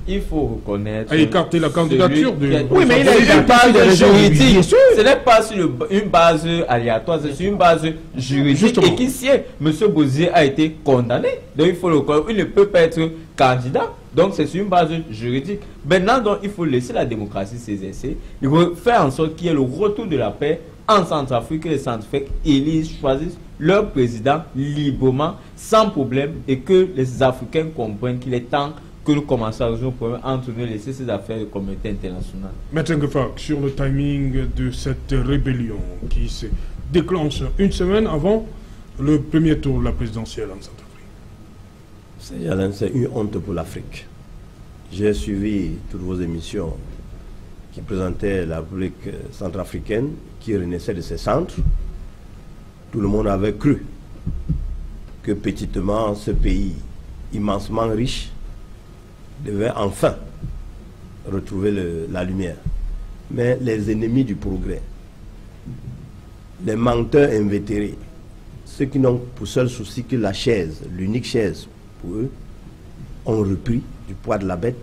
il faut reconnaître. A écarté la candidature de. Oui, mais il a une base juridique. Ce n'est pas sur une base aléatoire, c'est sur une base juridique. Justement. Et qui sied. M. Bozier a été condamné. Donc il faut le reconnaître. Il ne peut pas être candidat. Donc c'est sur une base juridique. Maintenant, donc, il faut laisser la démocratie s'exercer. Il faut faire en sorte qu'il y ait le retour de la paix en Centrafrique, que les Centrafricains élisent, choisissent leur président librement, sans problème, et que les Africains comprennent qu'il est temps que nous commençons à résoudre le problème entre nous et laisser ces affaires de communauté internationale. Maître Ngefak, sur le timing de cette rébellion qui se déclenche une semaine avant le premier tour de la présidentielle en Centrafrique. C'est une honte pour l'Afrique. J'ai suivi toutes vos émissions qui présentaient la République centrafricaine qui renaissait de ses centres. Tout le monde avait cru que petitement ce pays immensement riche devait enfin retrouver la lumière. Mais les ennemis du progrès, les menteurs invétérés, ceux qui n'ont pour seul souci que la chaise, l'unique chaise pour eux, ont repris du poids de la bête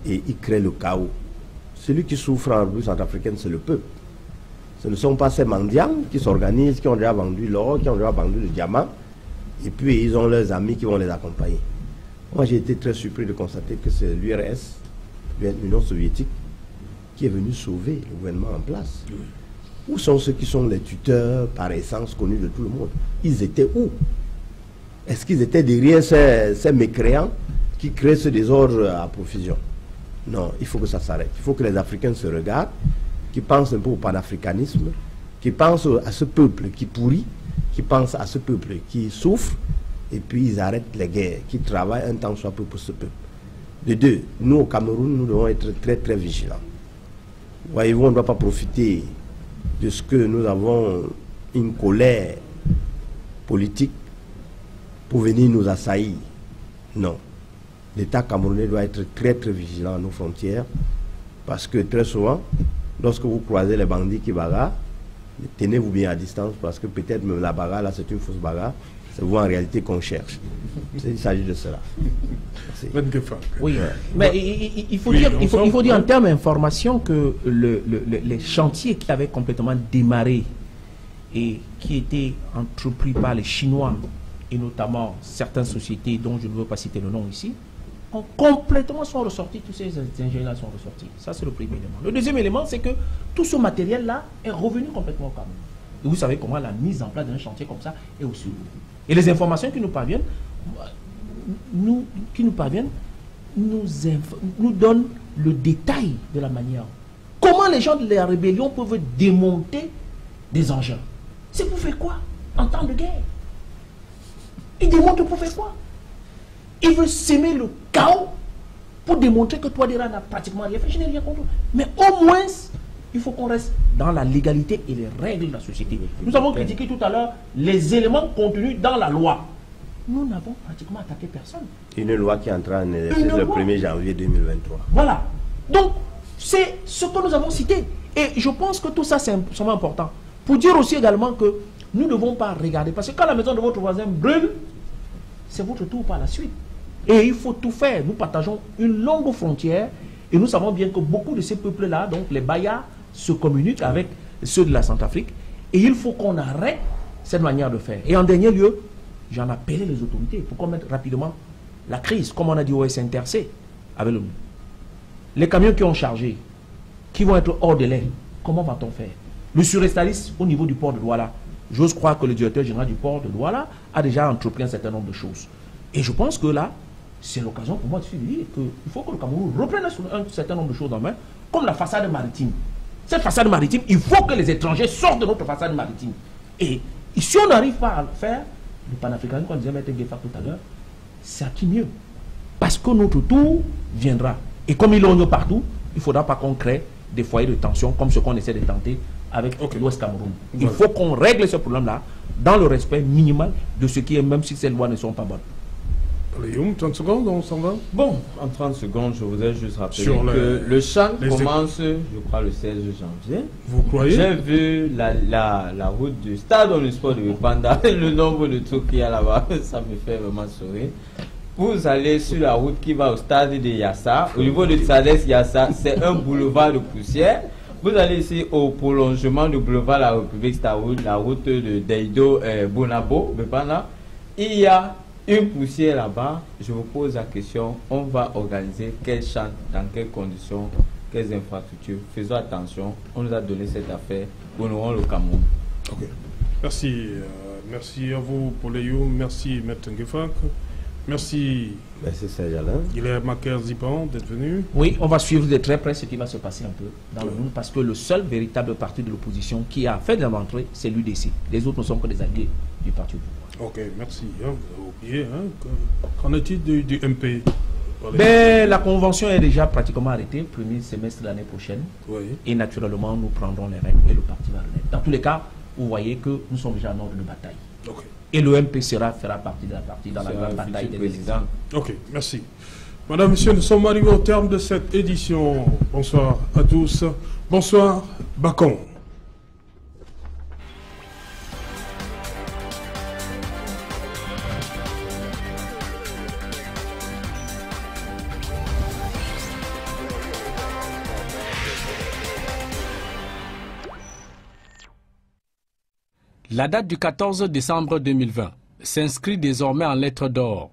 et ils créent le chaos. Celui qui souffre en République centrafricaine, c'est le peuple. Ce ne sont pas ces mendiants qui s'organisent, qui ont déjà vendu l'or, qui ont déjà vendu le diamant, et puis ils ont leurs amis qui vont les accompagner. Moi, j'ai été très surpris de constater que c'est l'URSS, l'Union soviétique, qui est venu sauver le gouvernement en place. Où sont ceux qui sont les tuteurs par essence connus de tout le monde? Ils étaient où? Est-ce qu'ils étaient derrière ces mécréants qui créent ce désordre à profusion? Non, il faut que ça s'arrête. Il faut que les Africains se regardent, qui pensent un peu au panafricanisme, qui pensent à ce peuple qui pourrit, qui pensent à ce peuple qui souffre, et puis ils arrêtent les guerres, qui travaillent un temps soit peu pour ce peuple. De deux, nous au Cameroun, nous devons être très très vigilants. Voyez-vous, on ne doit pas profiter de ce que nous avons une colère politique pour venir nous assaillir. Non. L'État camerounais doit être très très vigilant à nos frontières, parce que très souvent, lorsque vous croisez les bandits qui bagarrent, tenez-vous bien à distance, parce que peut-être même la bagarre là c'est une fausse bagarre, c'est vous en réalité qu'on cherche. Il s'agit de cela. Oui, mais il faut dire en termes d'information que les chantiers qui avaient complètement démarré et qui étaient entrepris par les Chinois et notamment certaines sociétés dont je ne veux pas citer le nom ici, complètement sont ressortis, tous ces ingénieurs sont ressortis. Ça, c'est le premier élément. Le deuxième élément, c'est que tout ce matériel-là est revenu complètement au Cameroun. Et vous savez comment la mise en place d'un chantier comme ça est aussi lourde. Et les informations qui nous parviennent, nous donnent le détail de la manière. Comment les gens de la rébellion peuvent démonter des engins? C'est pour faire quoi en temps de guerre? Ils démontent pour faire quoi? Ils veulent s'aimer le chaos pour démontrer que Touadéra n'a pratiquement rien fait. Je n'ai rien contre. Mais au moins, il faut qu'on reste dans la légalité et les règles de la société. Nous avons critiqué tout à l'heure les éléments contenus dans la loi. Nous n'avons pratiquement attaqué personne. Une loi qui entrera en exercice le 1er janvier 2023. Voilà. Donc, c'est ce que nous avons cité. Et je pense que tout ça, c'est important. Pour dire aussi également que nous ne devons pas regarder. Parce que quand la maison de votre voisin brûle, c'est votre tour par la suite. Et il faut tout faire. Nous partageons une longue frontière et nous savons bien que beaucoup de ces peuples-là, donc les Bayas, se communiquent avec ceux de la Centrafrique. Et il faut qu'on arrête cette manière de faire. Et en dernier lieu, j'en appelle les autorités pour qu'on mette rapidement la crise, comme on a dit au SNTRC, avec l'ONU. Les camions qui ont chargé, qui vont être hors délai, comment va-t-on faire? Le surestalis au niveau du port de Douala, j'ose croire que le directeur général du port de Douala a déjà entrepris un certain nombre de choses. Et je pense que là, c'est l'occasion pour moi de dire qu'il faut que le Cameroun reprenne un certain nombre de choses en main, comme la façade maritime. Cette façade maritime, il faut que les étrangers sortent de notre façade maritime. Et si on n'arrive pas à le faire, le panafricanisme, comme disait M. Gueffa tout à l'heure, c'est à qui mieux? Parce que notre tour viendra. Et comme il est partout, il ne faudra pas qu'on crée des foyers de tension comme ce qu'on essaie de tenter avec l'Ouest Cameroun. Il faut qu'on règle ce problème-là dans le respect minimal de ce qui est, même si ces lois ne sont pas bonnes. 30 secondes, on s'en va. Bon, en 30 secondes, je voudrais juste rappeler que le chant commence, je crois, le 16 janvier. Vous croyez? J'ai vu la route du stade omnisport de Bepanda, le nombre de trucs qu'il y a là-bas, ça me fait vraiment sourire. Vous allez sur la route qui va au stade de Yassa, au niveau de Tsades Yassa, c'est un boulevard de poussière. Vous allez ici au prolongement du boulevard La République, la route de Deido, Bonabo, Bepanda. Il y a une poussière là-bas. Je vous pose la question, on va organiser quel chant, dans quelles conditions, quelles infrastructures? Faisons attention, on nous a donné cette affaire, honorons le Cameroun. Ok, merci. Merci à vous pour les you, merci M. Ngefak. Merci. Merci Serge-Alain. Il est Maker Zipan d'être venu. Oui, on va suivre de très près ce qui va se passer un peu dans le monde, parce que le seul véritable parti de l'opposition qui a fait de l'entrée, c'est l'UDC. Les autres ne sont que des alliés du parti au pouvoir. Ok, merci. Vous avez oublié, qu'en est-il du MP? Ben, la convention est déjà pratiquement arrêtée, premier semestre de l'année prochaine. Oui. Et naturellement, nous prendrons les règles et le parti va renaître. Dans tous les cas, vous voyez que nous sommes déjà en ordre de bataille. Ok. Et le MP fera partie de la partie dans la grande bataille des présidents. Ok, merci. Madame, Monsieur, nous sommes arrivés au terme de cette édition. Bonsoir à tous. Bonsoir, Bacon. La date du 14 décembre 2020 s'inscrit désormais en lettres d'or